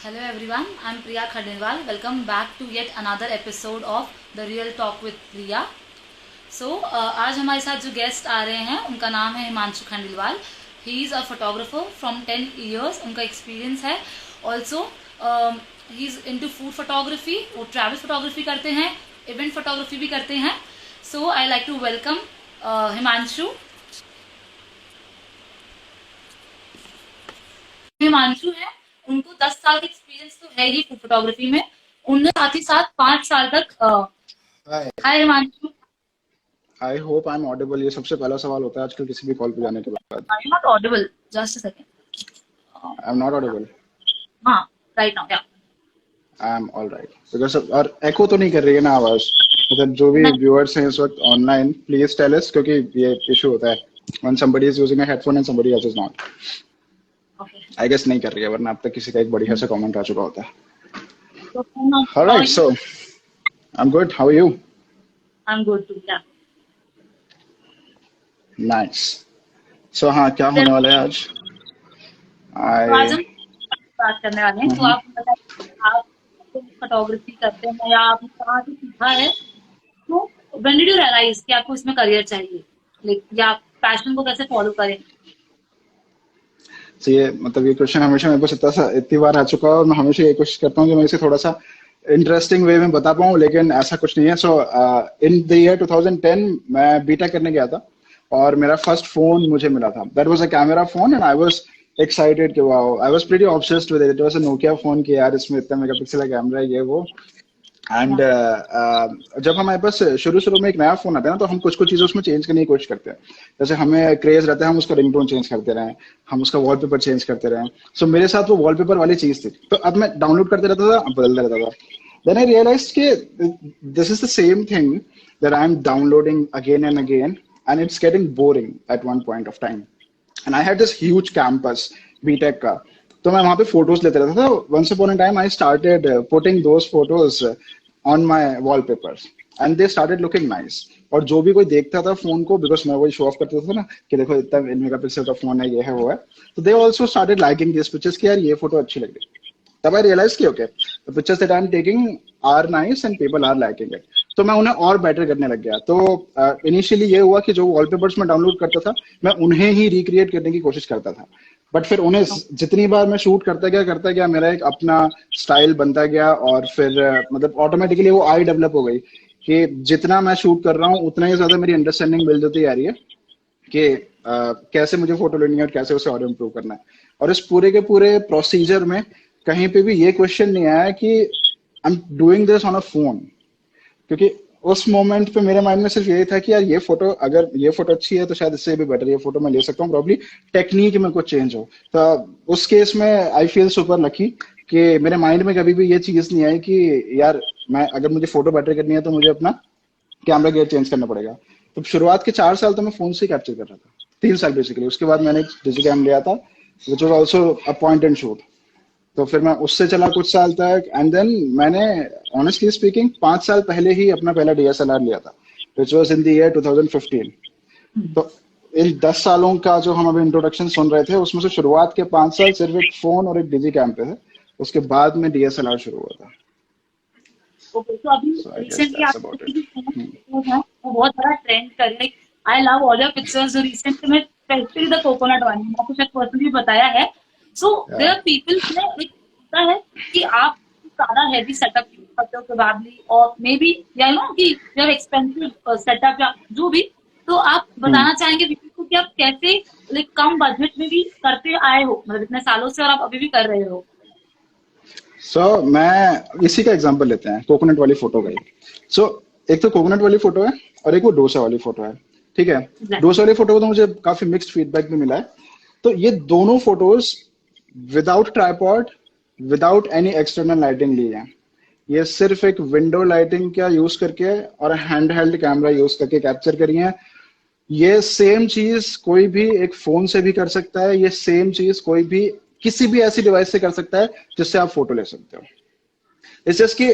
Hello everyone, I'm Priya Khandelwal. Welcome back to yet another episode of The Real Talk with Priya. आज हमारे साथ जो guest आ रहे हैं उनका नाम है Himanshu Khandelwal. He is a photographer from 10 years. उनका एक्सपीरियंस है. Also he is into food photography. वो ट्रैवल फोटोग्राफी करते हैं, इवेंट फोटोग्राफी भी करते हैं. So I like to welcome Himanshu. Himanshu है, उनको 10 साल का एक्सपीरियंस तो है ही फूड फोटोग्राफी में. उनने साथ ही साथ 5 साल तक. Hi hi Himanshu. I hope I am audible. ये सबसे पहला सवाल होता है आजकल किसी भी कॉल पे जाने के बाद। Are you not audible? Just a second. I am not Yeah. Audible. हाँ, right now, yeah. I am all right because और एको तो नहीं कर रही है ना आवाज? मतलब जो भी नहीं, व्यूअर्स हैं इस वक्त ऑनलाइन, प्लीज टेल अस, क्योंकि ये इशू होता है when somebody is using a headphone and somebody else is not. okay. I guess नहीं कर रही है, वरना अब तक किसी का एक बढ़िया सा कमेंट आ चुका होता है। So, now, alright, so I am good, how are you? I'm good too, yeah. Nice. So हाँ, क्या फिर होने वाला है आज? तो आज आई हम बात करने वाले हैं. तो आप बताइए, आप फोटोग्राफी करते हैं या आपने कहाँ से सीखा है? तो when did you realize कि आपको इसमें करियर चाहिए, या पैशन को कैसे फॉलो करें? तो ये मतलब ये क्वेश्चन हमेशा मेरे पास इतनी बार आ चुका है, और मैं हमेशा ये कोशिश करता हूँ कि मैं इसे थोड़ा सा इंटरेस्टिंग वे में बता पाऊँ, लेकिन ऐसा कुछ नहीं है। सो इन द ईयर 2010 मैं बीटेक करने गया था, और मेरा फर्स्ट फोन मुझे मिला था. That was a camera phone and I was excited कि wow, I was pretty obsessed with it. It was a Nokia phone कि यार इसमें इतना मेगापिक्सल का कैमरा है, ये वो. And Yeah. जब हमारे पास शुरू शुरू में एक नया फोन आता है ना, तो हम कुछ कुछ चीजें उसमें चेंज करने की कोशिश करते हैं. जैसे हमें क्रेज रहता है हम उसका रिंगटोन चेंज करते रहें, हम उसका वॉलपेपर चेंज करते रहें. सो मेरे साथ वो वॉलपेपर वाली चीज थी, तो अब मैं डाउनलोड करते रहता था, अब बदलता रहता था. देन आई रियलाइज्ड कि this is the same thing that I am downloading again and again, and it's getting boring at one point of time. And I had this huge campus BTech का, तो मैं वहां पे photos लेते रहता था. Once upon a time I started putting those photos on my wallpapers, and they started looking nice. और जो भी कोई देखता था फोन को, बिकॉज मैं वही शो ऑफ करता था ना कि देखो इतना मेगापिक्सल का फोन है, ये है वो है, तो they also started liking this pictures कि यार ये फोटो अच्छी लग रही है. तब आई रियलाइज कि okay, the pictures that I am taking are nice and people are liking it. तो मैं उन्हें और बेटर करने लग गया. तो इनिशियली ये हुआ कि जो वॉलपेपर्स मैं डाउनलोड करता था, मैं उन्हें ही रिक्रिएट करने की कोशिश करता था. बट फिर उन्हें जितनी बार मैं शूट करता गया मेरा एक अपना स्टाइल बनता गया, और फिर मतलब ऑटोमेटिकली वो आई डेवलप हो गई कि जितना मैं शूट कर रहा हूँ उतना ही ज्यादा मेरी अंडरस्टैंडिंग बिल्ड होती जा रही है कि कैसे मुझे फोटो लेनी है और कैसे उसे और इम्प्रूव करना है. और इस पूरे के पूरे प्रोसीजर में कहीं पे भी ये क्वेश्चन नहीं आया कि I am doing this on a phone, क्योंकि उस मोमेंट पे मेरे माइंड में सिर्फ यही था कि यार ये फोटो, अगर ये फोटो अच्छी है तो शायद इससे भी बेटर ये फोटो मैं ले सकता हूँ, प्रॉब्ली टेक्निक में कुछ चेंज हो. तो उस केस में आई फील सुपर लकी कि मेरे माइंड में कभी भी ये चीज नहीं आई कि यार मैं अगर मुझे फोटो बेटर करनी है तो मुझे अपना कैमरा गियर चेंज करना पड़ेगा. तो शुरुआत के 4 साल तो मैं फोन से कैप्चर कर रहा था, 3 साल बेसिकली. उसके बाद मैंने एक डिजी कैम लिया था, which was also a point and shoot. तो फिर मैं उससे चला कुछ साल तक, एंड देन मैंने ऑनेस्टली स्पीकिंग 5 साल पहले ही अपना पहला डीएसएलआर लिया था, which was in the year 2015. तो इन 10 सालों का जो हम अभी इंट्रोडक्शन सुन रहे थे, उसमें से शुरुआत के 5 साल सिर्फ एक फोन और एक डिजी कैम पे थे. उसके बाद में डीएसएलआर शुरू हुआ था. ओके, तो अभी सो आई गेस रिसेंटली दैट्स आपके अबाउट जो इट. फोटोज हैं वो बहुत बड़ा ट्रेंड कर रहे हैं. I love all your pictures जो रिसेंट में, स्पेशली द कोकोनट वाली, मैंने आपको शायद पर्सनली बताया है. सो देयर आर पीपल में एक होता है कि आप ज्यादा हैवी सेटअप यूज करते हो प्रोबेबली, और मे बी या नो कि यू हैव एक्सपेंसिव सेटअप या जो भी. तो आप बताना चाहेंगे people को कि आप कैसे कम बजट में भी करते आए हो, मतलब इतने सालों से, और आप अभी भी कर रहे हो. मैं इसी का एग्जांपल लेते हैं, कोकोनट वाली फोटो का ही. सो एक तो कोकोनट वाली फोटो है और एक वो डोसा वाली फोटो है, ठीक है. डोसा वाली फोटो को तो मुझे काफी मिक्स्ड फीडबैक भी मिला है. तो ये दोनों photos without tripod, without any external lighting ली है. ये सिर्फ एक विंडो लाइटिंग का यूज करके और हैंड हेल्ड कैमरा यूज करके कैप्चर करी है. ये सेम चीज कोई भी एक फोन से भी कर सकता है, ये सेम चीज कोई भी किसी भी ऐसी डिवाइस से कर सकता है जिससे आप फोटो ले सकते हो. इट्स जस्ट कि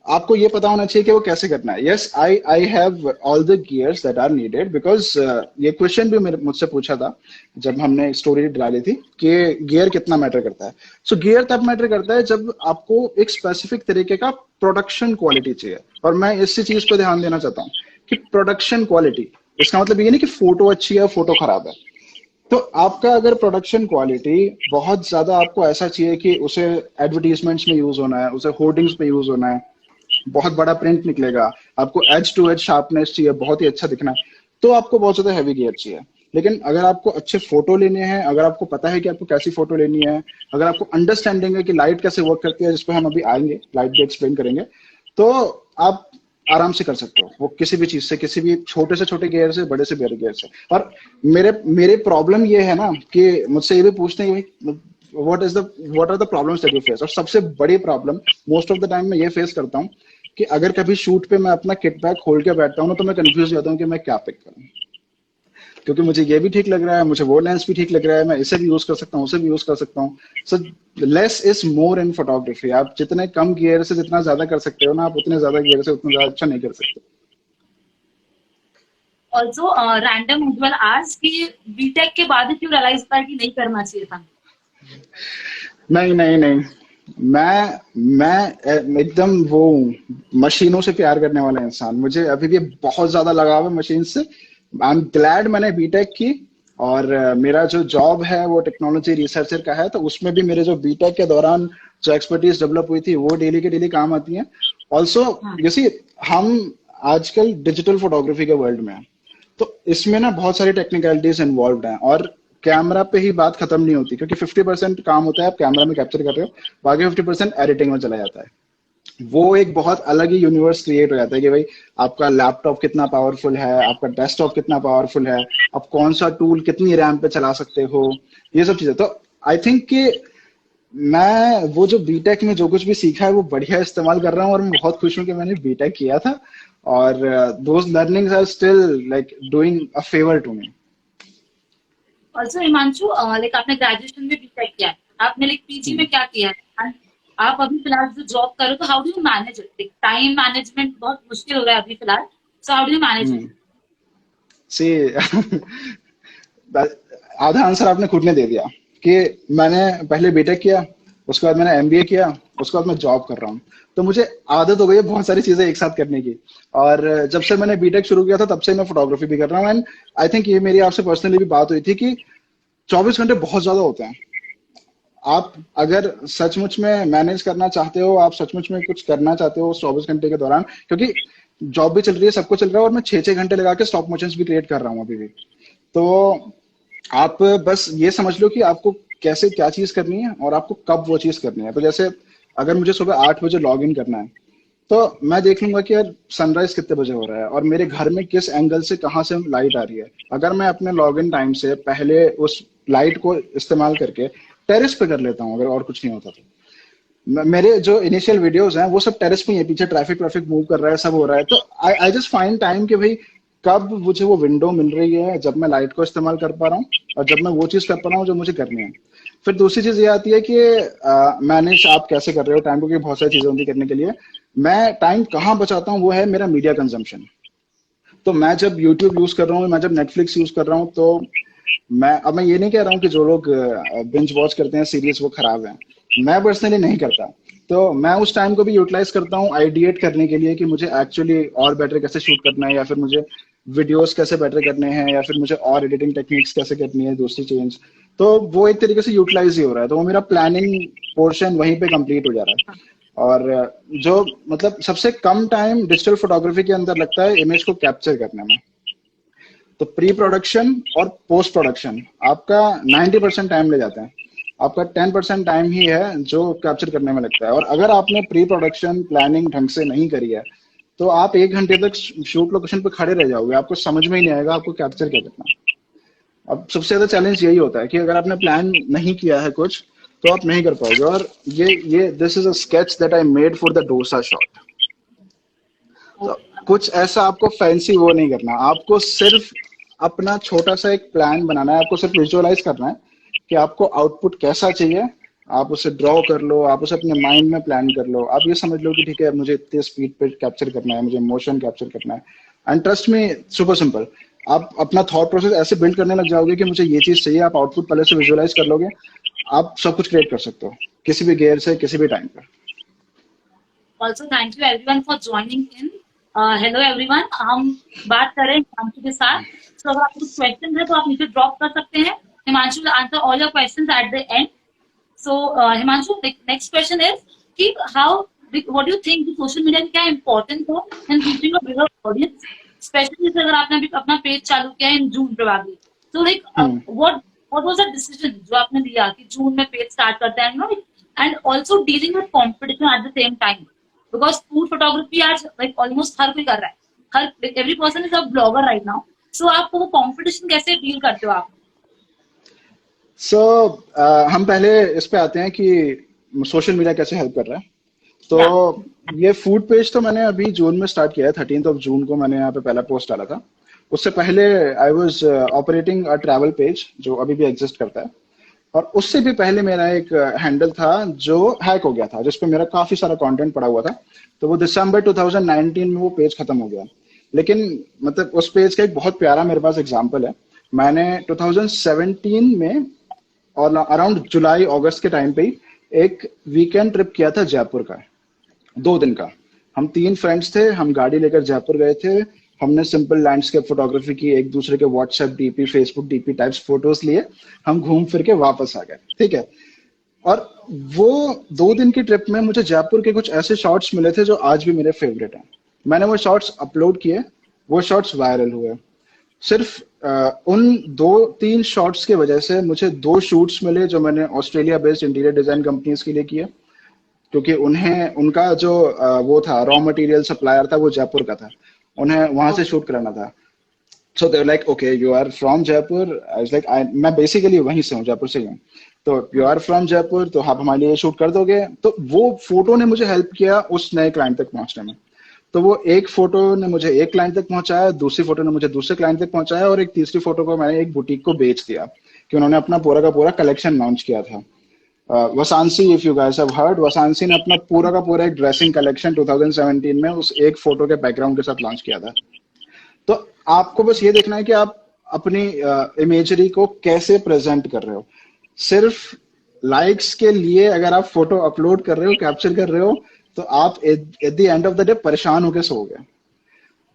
आपको ये पता होना चाहिए कि वो कैसे करना है। Yes, I have all the gears that are needed, because ये क्वेश्चन भी मुझसे पूछा था जब हमने स्टोरी डाली थी कि गियर कितना मैटर करता है। सो गियर तब मैटर करता है जब आपको एक स्पेसिफिक तरीके का प्रोडक्शन क्वालिटी चाहिए, और मैं इसी चीज पे ध्यान देना चाहता हूँ कि प्रोडक्शन क्वालिटी, इसका मतलब ये नहीं कि फोटो अच्छी है फोटो खराब है। तो आपका अगर प्रोडक्शन क्वालिटी बहुत ज्यादा आपको ऐसा चाहिए कि उसे एडवर्टीजमेंट्स में यूज होना है, उसे होर्डिंग्स पे यूज होना है, बहुत बड़ा प्रिंट निकलेगा, आपको एज टू एज शार्पनेस चाहिए, बहुत ही अच्छा दिखना है, तो आपको बहुत ज्यादा हैवी गियर चाहिए। लेकिन अगर आपको अच्छे फोटो लेने हैं, अगर आपको पता है कि आपको कैसी फोटो लेनी है, अगर आपको अंडरस्टैंडिंग है कि लाइट कैसे वर्क करती है, जिस पर हम अभी आएंगे, लाइट भी एक्सप्लेन करेंगे, तो आप आराम से कर सकते हो वो किसी भी चीज से, किसी भी छोटे से छोटे गियर से, बड़े से बड़े गियर से। और मेरे मेरे प्रॉब्लम ये है ना कि मुझसे ये भी पूछते हैं कि what are the problems that you face, और सबसे बड़ी problem most of the time मैं ये फेस करता हूँ कि अगर कभी शूट पे मैं अपना किट बैग खोल के बैठता हूँ ना, तो मैं कंफ्यूज हो जाता हूँ कि मैं क्या पिक करूँ, क्योंकि मुझे ये भी ठीक लग रहा है, मुझे वो लेंस भी ठीक लग रहा है, मैं इसे भी यूज कर सकता हूँ, उसे भी यूज कर सकता हूँ। So less is more in photography. आप जितने कम गियर से जितना ज्यादा कर सकते हो ना, आप उतने ज्यादा गियर से उतना ज्यादा अच्छा नहीं कर सकते। ऑल्सो रैंडम उज्जवल आज की बीटेक के बाद ही क्यों रियलाइज था कि नहीं करना चाहिए था? नहीं नहीं नहीं, मैं एकदम वो मशीनों से प्यार करने वाला इंसान, मुझे अभी भी बहुत ज्यादा लगाव है मशीन से। आई एम ग्लैड मैंने बीटेक की, और मेरा जो जॉब है वो टेक्नोलॉजी रिसर्चर का है, तो उसमें भी मेरे जो बीटेक के दौरान जो एक्सपर्टीज डेवलप हुई थी वो डेली के डेली काम आती है। ऑल्सो जैसे हम आजकल डिजिटल फोटोग्राफी के वर्ल्ड में हैं, तो इसमें ना बहुत सारी टेक्निकलिटीज इन्वॉल्व हैं, और कैमरा पे ही बात खत्म नहीं होती, क्योंकि 50% काम होता है आप कैमरा में कैप्चर कर रहे हो, बाकी 50% एडिटिंग में चला जाता है। वो एक बहुत अलग ही यूनिवर्स क्रिएट हो जाता है कि भाई आपका लैपटॉप कितना पावरफुल है, आपका डेस्कटॉप कितना पावरफुल है, आप कौन सा टूल कितनी रैम पे चला सकते हो, ये सब चीजें। तो आई थिंक कि मैं वो जो बीटेक में जो कुछ भी सीखा है वो बढ़िया इस्तेमाल कर रहा हूँ, और मैं बहुत खुश हूँ कि मैंने बीटेक किया था, और those learnings are still like doing a favour to me. Also Himanshu, like आपने ग्रेजुएशन में बीटेक किया है, आपने लाइक पीजी में क्या किया है, and आप अभी फिलहाल जो जॉब कर रहे हो, तो how do you manage it? Time management बहुत मुश्किल हो रहा है अभी फिलहाल, so how do you manage it? See आधा आंसर आपने खुद ने दे दिया कि मैंने पहले बीटेक किया, उसके बाद मैंने एमबीए किया, उसके बाद मैं जॉब कर रहा हूँ, तो मुझे आदत हो गई है बहुत सारी चीजें एक साथ करने की। और जब से मैंने बीटेक शुरू किया था तब से मैं फोटोग्राफी भी कर रहा हूँ, एंड आई थिंक ये मेरी आपसे पर्सनली भी बात हुई थी कि 24 घंटे बहुत ज्यादा होते हैं। आप अगर सचमुच में मैनेज करना चाहते हो, आप सचमुच में कुछ करना चाहते हो 24 घंटे के दौरान, क्योंकि जॉब भी चल रही है, सब कुछ चल रहा है, और मैं 6-6 घंटे लगा के स्टॉप मोशंस भी क्रिएट कर रहा हूँ अभी भी। तो आप बस ये समझ लो कि आपको कैसे क्या चीज करनी है और आपको कब वो चीज करनी है। तो जैसे अगर मुझे सुबह 8 बजे लॉग इन करना है, तो मैं देख लूंगा कि यार सनराइज कितने बजे हो रहा है और मेरे घर में किस एंगल से कहाँ से लाइट आ रही है। अगर मैं अपने लॉग इन टाइम से पहले उस लाइट को इस्तेमाल करके टेरेस पे कर लेता हूँ, अगर और कुछ नहीं होता तो मेरे जो इनिशियल वीडियोस हैं वो सब टेरेस पे ही है, पीछे ट्रैफिक मूव कर रहा है, सब हो रहा है। तो आई जस्ट फाइंड टाइम कि भाई कब मुझे वो विंडो मिल रही है जब मैं लाइट को इस्तेमाल कर पा रहा हूँ और जब मैं वो चीज कर पा रहा हूँ जो मुझे करनी है। फिर दूसरी चीज ये आती है कि मैनेज आप कैसे कर रहे हो टाइम को, क्योंकि बहुत सारी चीजें होती करने के लिए। मैं टाइम कहाँ बचाता हूँ वो है मेरा मीडिया कंजम्पशन। तो मैं जब यूट्यूब यूज कर रहा हूँ, मैं जब नेटफ्लिक्स यूज कर रहा हूँ, तो मैं ये नहीं कह रहा हूँ कि जो लोग बिंज वॉच करते हैं सीरीज वो खराब है, मैं पर्सनली नहीं करता। तो मैं उस टाइम को भी यूटिलाइज करता हूँ आइडिएट करने के लिए कि मुझे एक्चुअली और बेटर कैसे शूट करना है, या फिर मुझे वीडियोस कैसे बेटर करने हैं, या फिर मुझे और एडिटिंग टेक्निक्स कैसे करनी है, दूसरी चेंज। तो वो एक तरीके से यूटिलाइज ही हो रहा है, तो वो मेरा प्लानिंग पोर्शन वहीं पे कंप्लीट हो जा रहा है। और जो मतलब सबसे कम टाइम डिजिटल फोटोग्राफी के अंदर लगता है इमेज को कैप्चर करने में, तो प्री प्रोडक्शन और पोस्ट प्रोडक्शन आपका 90% टाइम ले जाता है, आपका 10% टाइम ही है जो कैप्चर करने में लगता है। और अगर आपने प्री प्रोडक्शन प्लानिंग ढंग से नहीं करी है तो आप 1 घंटे तक शूट लोकेशन पे खड़े रह जाओगे, आपको समझ में ही नहीं आएगा आपको कैप्चर क्या करना है। अब सबसे ज्यादा चैलेंज यही होता है कि अगर आपने प्लान नहीं किया है कुछ तो आप नहीं कर पाओगे। और ये this is a sketch that I made for the dosa shot. तो कुछ ऐसा आपको फैंसी वो नहीं करना, आपको सिर्फ अपना छोटा सा एक प्लान बनाना है, आपको सिर्फ विजुअलाइज करना है कि आपको आउटपुट कैसा चाहिए, आप उसे ड्रॉ कर लो, आप उसे अपने माइंड में प्लान कर लो, आप ये समझ लो कि ठीक है मुझे इतने स्पीड पे कैप्चर करना है, मुझे इमोशन कैप्चर करना है। एंड ट्रस्ट में सुपर सिंपल, आप अपना थॉट प्रोसेस ऐसे बिल्ड करने लग जाओगे कि मुझे ये चीज चाहिए, आप आउटपुट पहले से विजुअलाइज कर लोगे, आप सब कुछ क्रिएट कर सकते हो किसी भी गेयर से किसी भी टाइम पर। Also thank you everyone for joining in. Hello everyone, हम बात करें हिमांशु के साथ। तो अगर आपको कुछ क्वेश्चन है तो आप नीचे ड्रॉप कर सकते हैं। Himanshu will answer all your questions at the end. So Himanshu, next question is कि how what do you think social media की क्या इंपॉर्टेंस है in reaching a bigger audience, especially अगर आपने अभी अपना पेज चालू किया है इन जून प्रोबेबली। तो like what was the decision जो आपने लिया कि जून में पेज स्टार्ट करते हैं, no, and also dealing with competition at the same time, because food photography आज लाइक ऑलमोस्ट हर कोई कर रहा है, हर every person is a blogger right now. So आप वो कंपटीशन कैसे डील करते हो आप? सो हम पहले इस पे आते हैं कि सोशल मीडिया कैसे हेल्प कर रहा है। तो ये फूड पेज तो मैंने अभी जून में स्टार्ट किया है, 13 जून को मैंने यहाँ पे पहला पोस्ट डाला था। उससे पहले I was operating a travel page जो अभी भी एग्जिस्ट करता है, और उससे भी पहले मेरा एक हैंडल था जो हैक हो गया था, जिसपे मेरा काफी सारा कंटेंट पड़ा हुआ था। तो वो दिसंबर 2019 में वो पेज खत्म हो गया। लेकिन मतलब उस पेज का एक बहुत प्यारा मेरे पास एग्जांपल है। मैंने 2017 में और अराउंड जुलाई अगस्त के टाइम पे ही एक वीकेंड ट्रिप किया था जयपुर का, 2 दिन का। हम 3 फ्रेंड्स थे, हम गाड़ी लेकर जयपुर गए थे। हमने सिंपल लैंडस्केप फोटोग्राफी की, एक दूसरे के WhatsApp DP, Facebook DP types photos लिए, हम घूम फिर के वापस आ गए, ठीक है। और वो 2 दिन की ट्रिप में मुझे जयपुर के कुछ ऐसे शॉट्स मिले थे जो आज भी मेरे फेवरेट हैं। मैंने वो शॉट्स अपलोड किए, वो शॉट्स वायरल हुए। सिर्फ उन 2-3 शॉट्स की वजह से मुझे 2 शूट्स मिले जो मैंने Australia based interior design companies के लिए किए, क्योंकि उन्हें उनका जो वो था रॉ मटेरियल सप्लायर था वो जयपुर का था, उन्हें वहां से शूट कराना था। So they were like okay you are from Jaipur. I was like मैं बेसिकली वहीं से हूँ, जयपुर से ही हूँ। तो यू आर फ्रॉम जयपुर, तो आप हमारे लिए शूट कर दोगे। तो वो फोटो ने मुझे हेल्प किया उस नए क्लाइंट तक पहुंचने में। तो वो एक फोटो ने मुझे एक क्लाइंट तक पहुंचाया, दूसरी फोटो ने मुझे दूसरे क्लाइंट तक पहुंचाया, और एक तीसरी फोटो को मैंने एक बुटीक को बेच दिया कि उन्होंने अपना पूरा का पूरा कलेक्शन लॉन्च किया था। Vasansi, if you guys have heard, Vasansi ने अपना पूरा का पूरा एक ड्रेसिंग कलेक्शन 2017 में उस एक फोटो के बैकग्राउंड के साथ लॉन्च किया था। तो आपको बस ये देखना है कि आप अपनी इमेजरी को कैसे प्रेजेंट कर रहे हो। सिर्फ लाइक्स के लिए अगर आप फोटो अपलोड कर रहे हो, कैप्चर कर रहे हो, तो आप eight the end of the day परेशान होकर सोओगे।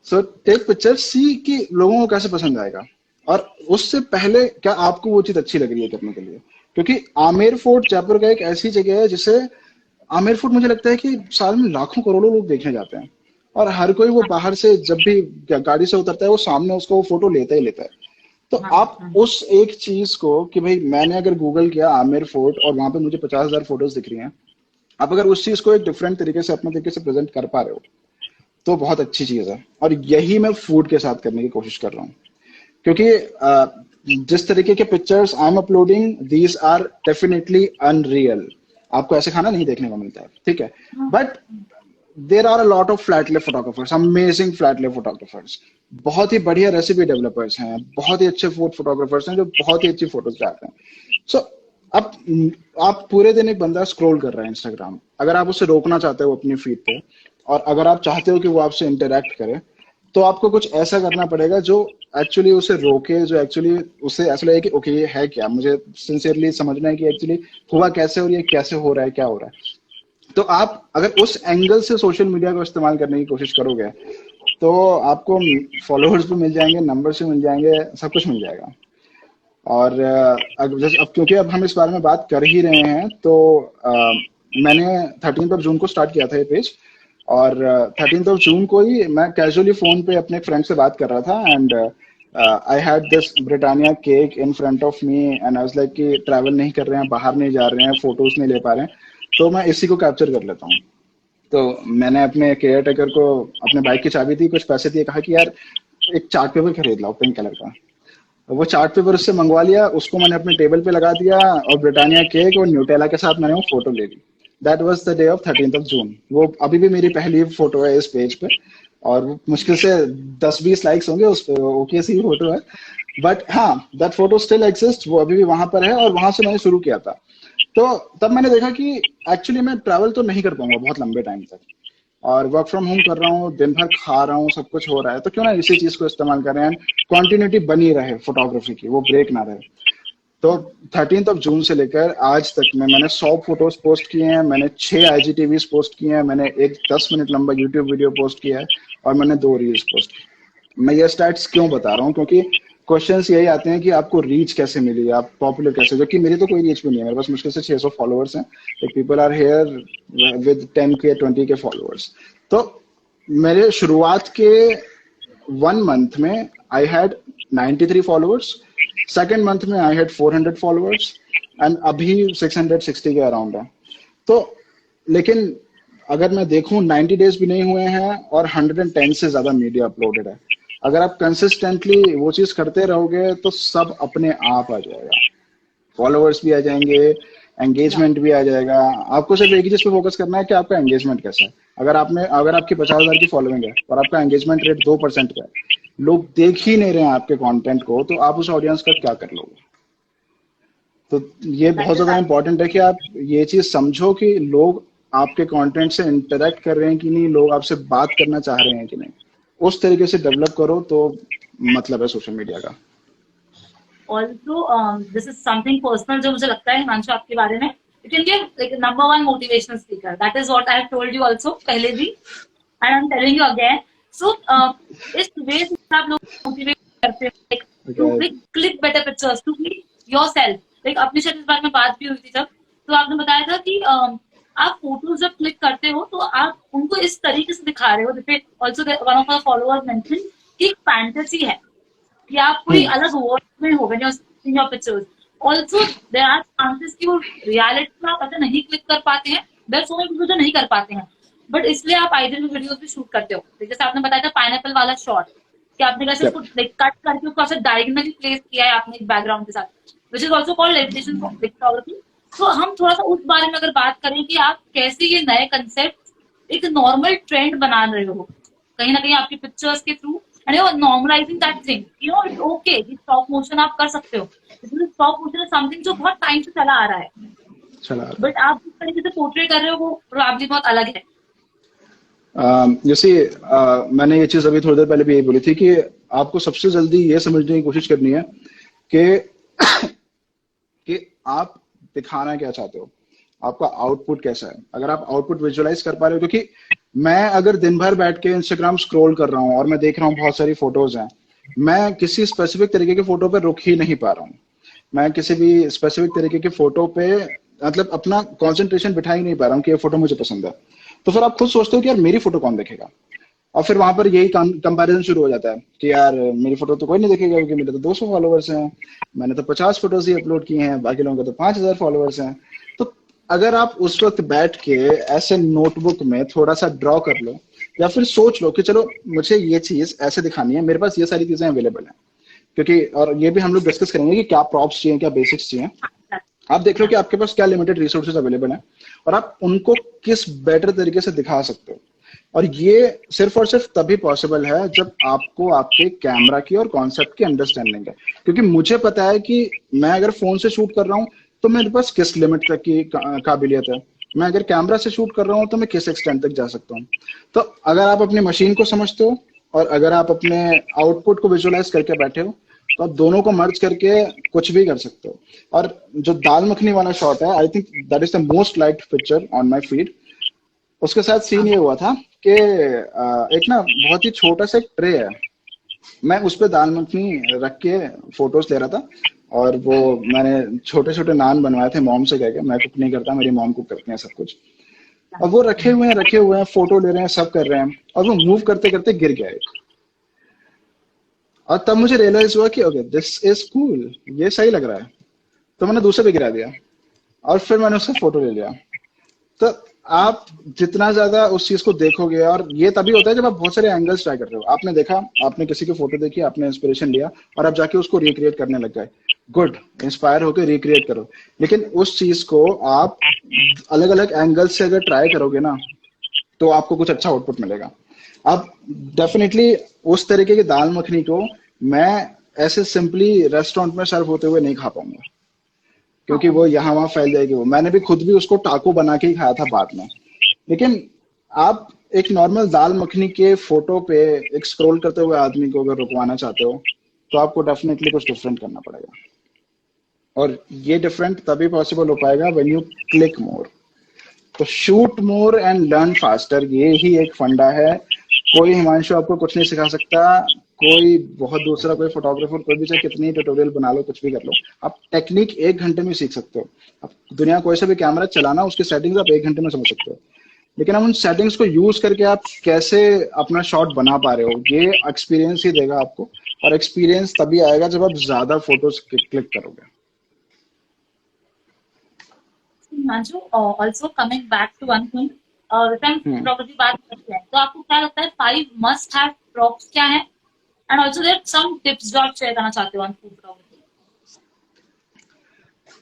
सो टेक पिक्चर, सी कि लोगों को कैसे पसंद आएगा, और उससे पहले क्या आपको वो चीज अच्छी लग रही है करने के लिए। क्योंकि आमेर फोर्ट जयपुर का एक ऐसी जगह है जिसे आमेर फोर्ट मुझे लगता है कि साल में लाखों करोड़ों लोग देखने जाते हैं, और हर कोई वो बाहर से जब भी गाड़ी से उतरता है वो सामने उसको वो फोटो लेता ही लेता है। तो आप उस एक चीज को कि भाई मैंने अगर गूगल किया आमेर फोर्ट और वहां पे मुझे 50,000 फोटोज दिख रही हैं, आप अगर उस चीज को एक डिफरेंट तरीके से अपने तरीके से प्रेजेंट कर पा रहे हो तो बहुत अच्छी चीज है। और यही मैं फूड के साथ करने की कोशिश कर रहा हूँ, क्योंकि जिस तरीके के pictures I am uploading, these are definitely unreal. आपको ऐसे खाना नहीं देखने को मिलता है, ठीक है। But there are a lot of flat lay photographers, amazing flat lay photographers, बहुत ही बढ़िया रेसिपी डेवलपर्स हैं, बहुत ही अच्छे फूड फोटोग्राफर्स हैं जो बहुत ही अच्छी फोटोज डालते हैं। सो अब आप पूरे दिन एक बंदा स्क्रॉल कर रहा है इंस्टाग्राम, अगर आप उसे रोकना चाहते हो अपनी फीड पे, और अगर आप चाहते हो कि वो आपसे इंटरेक्ट करे, तो आपको कुछ ऐसा करना पड़ेगा जो एक्चुअली उसे रोके, जो एक्चुअली उसे ऐसा लगे कि ओके ये है क्या, मुझे सिंसियरली समझना है कि एक्चुअली हुआ कैसे और ये कैसे हो रहा है, क्या हो रहा है। तो आप अगर उस एंगल से सोशल मीडिया को इस्तेमाल करने की कोशिश करोगे तो आपको फॉलोअर्स भी मिल जाएंगे, नंबर्स भी मिल जाएंगे, सब कुछ मिल जाएगा। और अब क्योंकि अब हम इस बारे में बात कर ही रहे हैं, तो मैंने 13 जून को स्टार्ट किया था ये पेज, और 13 जून को ही मैं कैजुअली फोन पे अपने फ्रेंड से बात कर रहा था, and I had this Britannia cake in front of me, and I was like कि ट्रैवल नहीं कर रहे हैं, बाहर नहीं जा रहे हैं, फोटोज नहीं ले पा रहे हैं, तो मैं इसी को कैप्चर कर लेता हूँ। तो मैंने अपने केयर टेकर को अपने बाइक की चाबी दी, कुछ पैसे दिए, कहा कि यार एक चार्ट पेपर खरीद लाओ पिंक कलर का। वो चार्ट पेपर उससे मंगवा लिया, उसको मैंने अपने टेबल पे लगा दिया, और ब्रिटानिया केक और न्यूटेला के साथ मैंने वो फोटो ले ली। That was the day of 13 June. वो अभी भी मेरी पहली फोटो है इस पेज पे, और मुश्किल से 10-20 लाइक्स होंगे उस पे, ओके सी फोटो है। बट हाँ, दैट फोटो स्टिल एग्जिस्ट, वो अभी भी वहां पर है, और वहां से मैंने शुरू किया था। तो तब मैंने देखा कि एक्चुअली मैं ट्रैवल तो नहीं कर पाऊंगा बहुत लंबे टाइम तक, और वर्क फ्रॉम होम कर रहा हूँ, दिन भर खा रहा हूँ, सब कुछ हो रहा है, तो क्यों ना इसी चीज को इस्तेमाल करें एंड कंटिन्यूटी बनी रहे फोटोग्राफी की, वो ब्रेक ना रहे। तो 13 जून से लेकर आज तक में मैंने 100 फोटोज पोस्ट किए हैं, मैंने 6 IGTVs पोस्ट किए हैं, मैंने एक 10 मिनट लंबा यूट्यूब वीडियो पोस्ट किया है, और मैंने 2 रील्स पोस्ट की। मैं ये स्टैट्स क्यों बता रहा हूँ, क्योंकि क्वेश्चंस यही आते हैं कि आपको रीच कैसे मिली, आप पॉपुलर कैसे, जो कि मेरी तो कोई रीच भी नहीं है, मेरे पास मुश्किल से 600 फॉलोअर्स हैं, people are here with 10K 20K followers. तो मेरे शुरुआत के 1 मंथ में I had 93 followers, second month में आई हैड 400 फॉलोअर्स, एंड अभी 660 के अराउंड है। तो लेकिन अगर मैं देखूं 90 डेज भी नहीं हुए हैं और 110 से ज्यादा मीडिया अपलोडेड है। अगर आप कंसिस्टेंटली वो चीज करते रहोगे तो सब अपने आप आ जाएगा, फॉलोअर्स भी आ जाएंगे, एंगेजमेंट भी आ जाएगा। आपको सिर्फ एक ही चीज पे फोकस करना है कि आपका एंगेजमेंट कैसा है। अगर आपकी 50,000 की फॉलोइंग है और आपका एंगेजमेंट रेट 2% का है, लोग देख ही नहीं रहे हैं आपके कंटेंट को, तो आप उस ऑडियंस का क्या कर लोगे। तो ये बहुत ज्यादा इंपॉर्टेंट है कि आप ये चीज समझो कि लोग आपके कंटेंट से इंटरेक्ट कर रहे हैं कि नहीं, लोग आपसे बात करना चाह रहे हैं कि नहीं, उस तरीके से डेवलप करो, तो मतलब है सोशल मीडिया का। Also, this is something personal जो मुझे लगता है हिमांशु आपके बारे में, you can give like number 1 motivational speaker. That is what I have told you also पहले भी, and I'm telling you again. So इस वे से आप लोग मोटिवेट करते हैं like to click better pictures, to be yourself. like अपनी शायद इस बारे में बात भी हुई थी जब, तो आपने बताया था कि आप फोटोज जब क्लिक करते हो तो आप उनको इस तरीके से दिखा रहे हो, जैसे also one of our followers mention कि एक फैंटेसी है कि आप कोई अलग वर्ल्ड में हो when you are seeing your pictures. Also there are chances कि वो रियलिटी में आप ऐसा नहीं क्लिक कर पाते हैं, देयर सो मेनी पीपल जो नहीं कर पाते हैं, बट इसलिए आप आइडियल में वीडियोस भी शूट करते हो। जैसे आपने बताया था पाइनएप्पल वाला शॉट कि आपने कैसे उसको लाइक कट करके उसको ऐसे डायगोनली प्लेस किया है आपने एक बैकग्राउंड के साथ, which is also called levitation photography. तो हम थोड़ा सा उस बारे में अगर बात करें कि आप कैसे ये नए कंसेप्ट एक नॉर्मल ट्रेंड बना रहे हो कहीं ना कहीं आपकी पिक्चर्स के through, and you're normalizing that thing, you know it's okay कि स्टॉप मोशन आप कर सकते हो, स्टॉप मोशन इज समथिंग जो बहुत टाइम से चला आ रहा है, बट आप जिस तरीके से पोर्ट्रे कर रहे हो वो प्रॉब्लम बहुत अलग है। जैसे मैंने ये चीज अभी थोड़ी देर पहले भी यही बोली थी कि आपको सबसे जल्दी ये समझने की कोशिश करनी है कि आप दिखाना क्या चाहते हो, आपका आउटपुट कैसा है। अगर आप आउटपुट विजुअलाइज कर पा रहे हो, क्योंकि मैं अगर दिन भर बैठ के इंस्टाग्राम स्क्रॉल कर रहा हूँ और मैं देख रहा हूँ बहुत सारी फोटोज हैं, मैं किसी स्पेसिफिक तरीके के फोटो पे रुक ही नहीं पा रहा हूँ, मैं किसी भी स्पेसिफिक तरीके के फोटो पे मतलब अपना कंसंट्रेशन बिठा ही नहीं पा रहा हूँ कि ये फोटो मुझे पसंद है। तो फिर आप खुद सोचते हो कि यार मेरी फोटो कौन देखेगा, और फिर वहां पर यही कंपैरिजन शुरू हो जाता है कि यार मेरी फोटो तो कोई नहीं देखेगा क्योंकि मेरे तो 200 फॉलोअर्स हैं, मैंने तो 50 फोटोज ही अपलोड किए हैं, बाकी लोगों के तो 5,000 फॉलोअर्स हैं। तो अगर आप उस वक्त बैठ के ऐसे नोटबुक में थोड़ा सा ड्रॉ कर लो, या फिर सोच लो कि चलो मुझे ये चीज ऐसे दिखानी है, मेरे पास ये सारी चीजें अवेलेबल हैं, क्योंकि और ये भी हम लोग डिस्कस करेंगे कि क्या प्रॉप्स चाहिए, क्या बेसिक्स चाहिए। आप देख लो कि आपके पास क्या लिमिटेड रिसोर्सेज अवेलेबल हैं और आप उनको किस बेटर तरीके से दिखा सकते हो। और ये सिर्फ और सिर्फ तभी पॉसिबल है जब आपको आपके कैमरा की और कॉन्सेप्ट की अंडरस्टैंडिंग है, क्योंकि मुझे पता है कि मैं अगर फोन से शूट कर रहा हूँ तो मेरे पास किस लिमिट तक की काबिलियत है, मैं अगर कैमरा से शूट कर रहा हूँ तो मैं किस एक्सटेंट तक जा सकता हूँ। तो अगर आप अपनी मशीन को समझते हो और अगर आप अपने आउटपुट को विजुअलाइज करके बैठे हो तो आप दोनों को मर्ज करके कुछ भी कर सकते हो। और जो दाल मखनी वाला शॉट है, आई think that is the most liked picture on my feed. उसके साथ सीन ये हुआ था कि एक ना बहुत ही छोटा सा एक ट्रे है, मैं उस पर दाल मखनी रख के फोटोज ले रहा था, और वो मैंने छोटे छोटे नान बनवाए थे मॉम से कह के, मैं कुक नहीं करता, मेरी मॉम कुक करती हैं सब कुछ। और वो रखे हुए हैं, फोटो ले रहे हैं, सब कर रहे हैं, और वो मूव करते करते गिर गया एक। और तब मुझे रियलाइज हुआ कि ओके दिस इज कूल, ये सही लग रहा है, तो मैंने दूसरे पे गिरा दिया और फिर मैंने उससे फोटो ले लिया। तो आप जितना ज्यादा उस चीज को देखोगे, और ये तभी होता है जब आप बहुत सारे एंगल्स ट्राई कर रहे हो, आपने देखा, आपने किसी की फोटो देखी, आपने इंस्पिरेशन लिया और आप जाके उसको रिक्रिएट करने लग गए, गुड, इंस्पायर होकर रिक्रिएट करो। लेकिन उस चीज को आप अलग अलग एंगल से अगर ट्राई करोगे ना तो आपको कुछ अच्छा आउटपुट मिलेगा। अब डेफिनेटली उस तरीके की दाल मखनी को मैं ऐसे सिंपली रेस्टोरेंट में सर्व होते हुए नहीं खा पाऊंगा, क्योंकि वो यहाँ वहां फैल जाएगी। वो मैंने भी खुद भी उसको टाको बना के ही खाया था बाद में। लेकिन आप एक नॉर्मल दाल मखनी के फोटो पे एक स्क्रॉल करते हुए आदमी को अगर रुकवाना चाहते हो तो आपको डेफिनेटली कुछ डिफरेंट करना पड़ेगा। और ये डिफरेंट तभी पॉसिबल हो पाएगा व्हेन यू क्लिक मोर। तो shoot more and learn faster, ये ही एक फंडा है। कोई हिमांशु आपको कुछ नहीं सिखा सकता, कोई बहुत दूसरा कोई फोटोग्राफर कोई भी चाहे कितनी ट्यूटोरियल बना लो, कुछ भी कर लो, आप टेक्निक 1 घंटे में सीख सकते हो। आप दुनिया कोई सा भी कैमरा चलाना, उसकी सेटिंग्स आप 1 घंटे में समझ सकते हो। लेकिन हम उन सेटिंग्स को यूज करके आप कैसे अपना शॉट बना पा रहे हो, ये एक्सपीरियंस ही देगा आपको। और एक्सपीरियंस तभी आएगा जब आप ज्यादा फोटोज क्लिक करोगे। Himanshu, also coming back to one thing, photography बात करते हैं तो आपको क्या लगता है 5 मस्ट हैव प्रॉप्स क्या है, and also there some tips जो आप शेयर करना चाहते हो ऑन फूड फोटोग्राफी?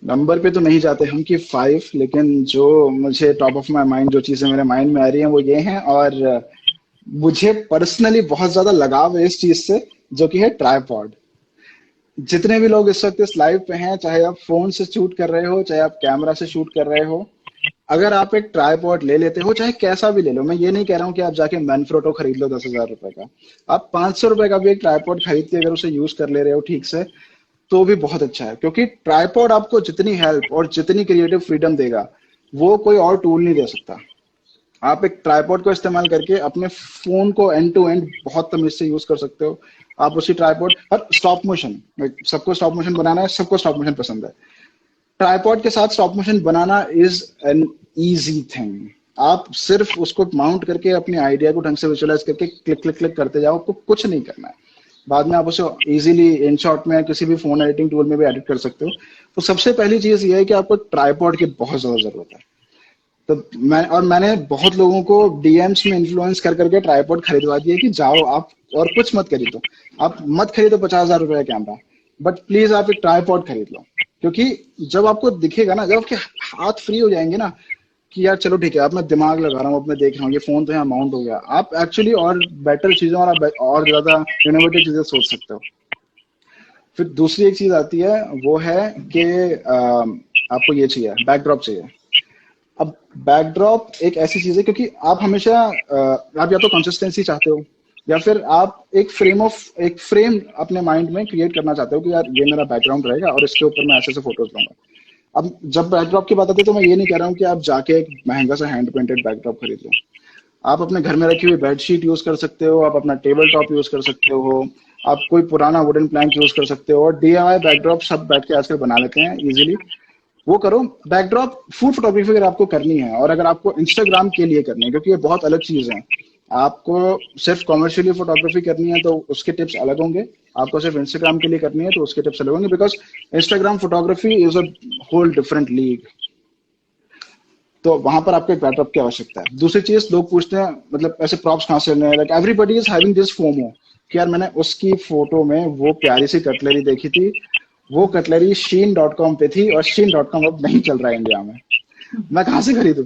नंबर पे तो नहीं जाते हम कि 5, लेकिन जो मुझे टॉप ऑफ माय माइंड जो चीजें मेरे माइंड में आ रही हैं वो ये हैं। और मुझे पर्सनली बहुत ज्यादा लगाव है इस चीज से, जो कि है ट्राइपॉड। जितने भी लोग इस वक्त इस लाइव पे हैं, चाहे आप फोन से शूट कर रहे हो चाहे आप कैमरा से शूट कर रहे हो, अगर आप एक ट्राइपॉड ले लेते हो, चाहे कैसा भी ले लो, मैं ये नहीं कह रहा हूँ कि आप जाके मैनफ्रोटो खरीद लो 10,000 रुपए का, आप 500 रुपए का भी एक ट्राइपॉड खरीद के अगर उसे यूज कर ले रहे हो ठीक से, तो भी बहुत अच्छा है। क्योंकि ट्राइपॉड आपको जितनी हेल्प और जितनी क्रिएटिव फ्रीडम देगा वो कोई और टूल नहीं दे सकता। आप एक ट्राइपॉड को इस्तेमाल करके अपने फोन को एंड टू एंड बहुत तमीज से यूज कर सकते हो। आप उसी ट्राइपॉड और स्टॉप मोशन, सबको स्टॉप मोशन बनाना है, सबको स्टॉप मोशन पसंद है। ट्राइपॉड के साथ stop motion banana is an easy thing. आप सिर्फ उसको माउंट करके अपने आइडिया को ढंग से विजुअलाइज करके क्लिक क्लिक क्लिक करते जाओ, आपको कुछ नहीं करना है। बाद में आप उसे इजीली इनशॉट में किसी भी फोन एडिटिंग टूल में भी एडिट कर सकते हो। तो सबसे पहली चीज ये है कि आपको ट्राइपॉड की बहुत ज्यादा जरूरत है। तो मैंने बहुत लोगों को डीएम्स में इन्फ्लुएंस कर करके ट्राइपॉड खरीदवा दिया कि जाओ आप और कुछ मत खरीदो, आप मत खरीदो 50,000 रुपए का कैमरा, बट प्लीज आप एक ट्राइपॉड खरीद लो। क्योंकि जब आपको दिखेगा ना, जब आपके हाथ फ्री हो जाएंगे ना कि यार चलो ठीक है, अब मैं दिमाग लगा रहा हूँ, अब मैं देख रहा हूँ ये फोन तो यहाँ माउंट हो गया, आप एक्चुअली और बेटर चीजें और ज्यादा इनोवेटिव चीजें सोच सकते हो। फिर दूसरी एक चीज आती है, वो है कि आपको ये चाहिए, बैकड्रॉप चाहिए। अब बैकड्रॉप एक ऐसी चीज है क्योंकि आप हमेशा आप या तो कंसिस्टेंसी चाहते हो या फिर आप एक फ्रेम अपने माइंड में क्रिएट करना चाहते हो कि यार ये मेरा बैकग्राउंड रहेगा और इसके ऊपर मैं ऐसे ऐसे फोटोज लूंगा। अब जब बैकड्रॉप की बात आती है तो मैं ये नहीं कह रहा हूँ कि आप जाके एक महंगा सा हैंड पेंटेड बैकड्रॉप खरीद लो। आप अपने घर में रखी हुई बेडशीट यूज कर सकते हो, आप अपना टेबल टॉप यूज कर सकते हो, आप कोई पुराना वुडन प्लैंक यूज कर सकते हो। और डीआईवाई बैकड्रॉप सब बैठ के आजकल बना लेते हैं इजीली, वो करो। बैकड्रॉप फूड फोटोग्राफी अगर आपको करनी है और अगर आपको इंस्टाग्राम के लिए करनी है, क्योंकि ये बहुत अलग चीज है, आपको सिर्फ कमर्शियली फोटोग्राफी करनी है तो उसके टिप्स अलग होंगे, आपको सिर्फ इंस्टाग्राम के लिए करनी है तो उसके टिप्स अलग होंगे, because Instagram photography is a whole different league. तो वहां पर आपको एक बैकड्रॉप की आवश्यकता है। दूसरी चीज, लोग पूछते हैं मतलब ऐसे प्रॉप्स कहां से लेने हैं, like everybody is having this FOMO कि यार मैंने उसकी फोटो में वो प्यारी सी कटलरी देखी थी, वो कटलरी shein.com पे थी और shein.com अब नहीं चल रहा है इंडिया में, मैं कहाँ से खरीदूं।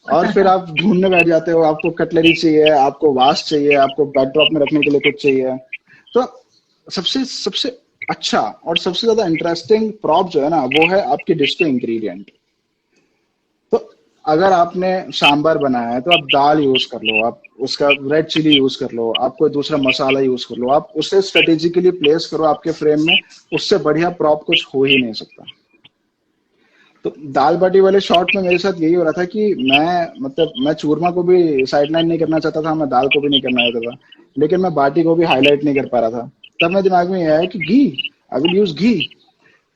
और फिर आप ढूंढने बैठ जाते हो, आपको कटलरी चाहिए, आपको वास चाहिए, आपको बैकड्रॉप में रखने के लिए कुछ चाहिए। तो सबसे सबसे अच्छा और सबसे ज्यादा इंटरेस्टिंग प्रॉप जो है ना, वो है आपके डिश के इंग्रेडिएंट। तो अगर आपने सांबर बनाया है तो आप दाल यूज कर लो, आप उसका रेड चिली यूज कर लो, आप कोई दूसरा मसाला यूज कर लो, आप उसे स्ट्रेटेजिकली प्लेस करो आपके फ्रेम में, उससे बढ़िया प्रॉप कुछ हो ही नहीं सकता। तो दाल बाटी वाले शॉट में मेरे साथ यही हो रहा था कि मैं चूरमा को भी साइड लाइन नहीं करना चाहता था, मैं दाल को भी नहीं करना चाहता था, लेकिन मैं बाटी को भी हाईलाइट नहीं कर पा रहा था। तब मेरे दिमाग में यह आया कि घी, आई विल यूज घी,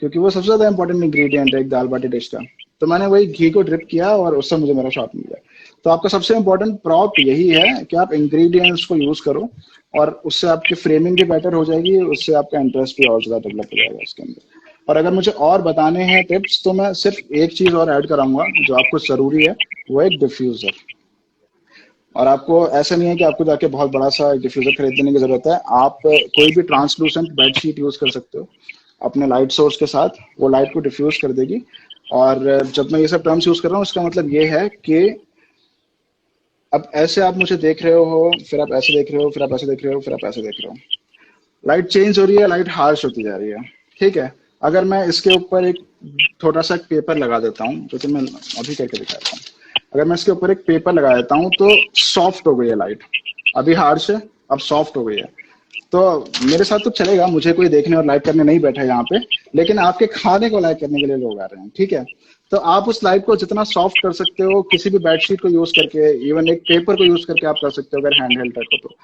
क्योंकि वो सबसे ज्यादा इंपॉर्टेंट इंग्रेडिएंट है एक दाल बाटी डिश का। तो मैंने वही घी को ड्रिप किया और उससे मुझे मेरा शॉट मिल गया। तो आपका सबसे इंपॉर्टेंट प्रॉप यही है कि आप इंग्रेडिएंट्स को यूज करो और उससे आपकी फ्रेमिंग भी बेटर हो जाएगी, उससे आपका इंटरेस्ट भी और ज्यादा डेवलप हो जाएगा इसके अंदर। और अगर मुझे और बताने हैं टिप्स तो मैं सिर्फ एक चीज और ऐड कराऊंगा जो आपको जरूरी है, वो एक डिफ्यूजर। और आपको ऐसा नहीं है कि आपको जाके बहुत बड़ा सा डिफ्यूजर खरीदने की जरूरत है, आप कोई भी ट्रांसलूसेंट बेडशीट यूज कर सकते हो अपने लाइट सोर्स के साथ, वो लाइट को डिफ्यूज कर देगी। और जब मैं ये सब टर्म्स यूज कर रहा हूँ उसका मतलब ये है कि अब ऐसे आप मुझे देख रहे हो, फिर आप ऐसे देख रहे हो, फिर आप ऐसे देख रहे हो, फिर आप ऐसे देख रहे हो, लाइट चेंज हो रही है, लाइट हार्श होती जा रही है, ठीक है। अगर मैं इसके ऊपर एक थोड़ा सा एक पेपर लगा देता हूँ, जो कि मैं अभी करके दिखाता हूँ। अगर मैं इसके ऊपर एक पेपर लगा देता हूँ तो सॉफ्ट हो गई है लाइट, अभी हार्श है, अब सॉफ्ट हो गई है। तो मेरे साथ तो चलेगा, मुझे कोई देखने और लाइक करने नहीं बैठा है यहाँ पे, लेकिन आपके खाने को लाइक करने के लिए लोग आ रहे हैं, ठीक है। तो आप उस लाइट को जितना सॉफ्ट कर सकते हो, किसी भी बेडशीट को यूज करके, इवन एक पेपर को यूज करके आप कर सकते हो, अगर हैंड हेल्ड तक हो तो।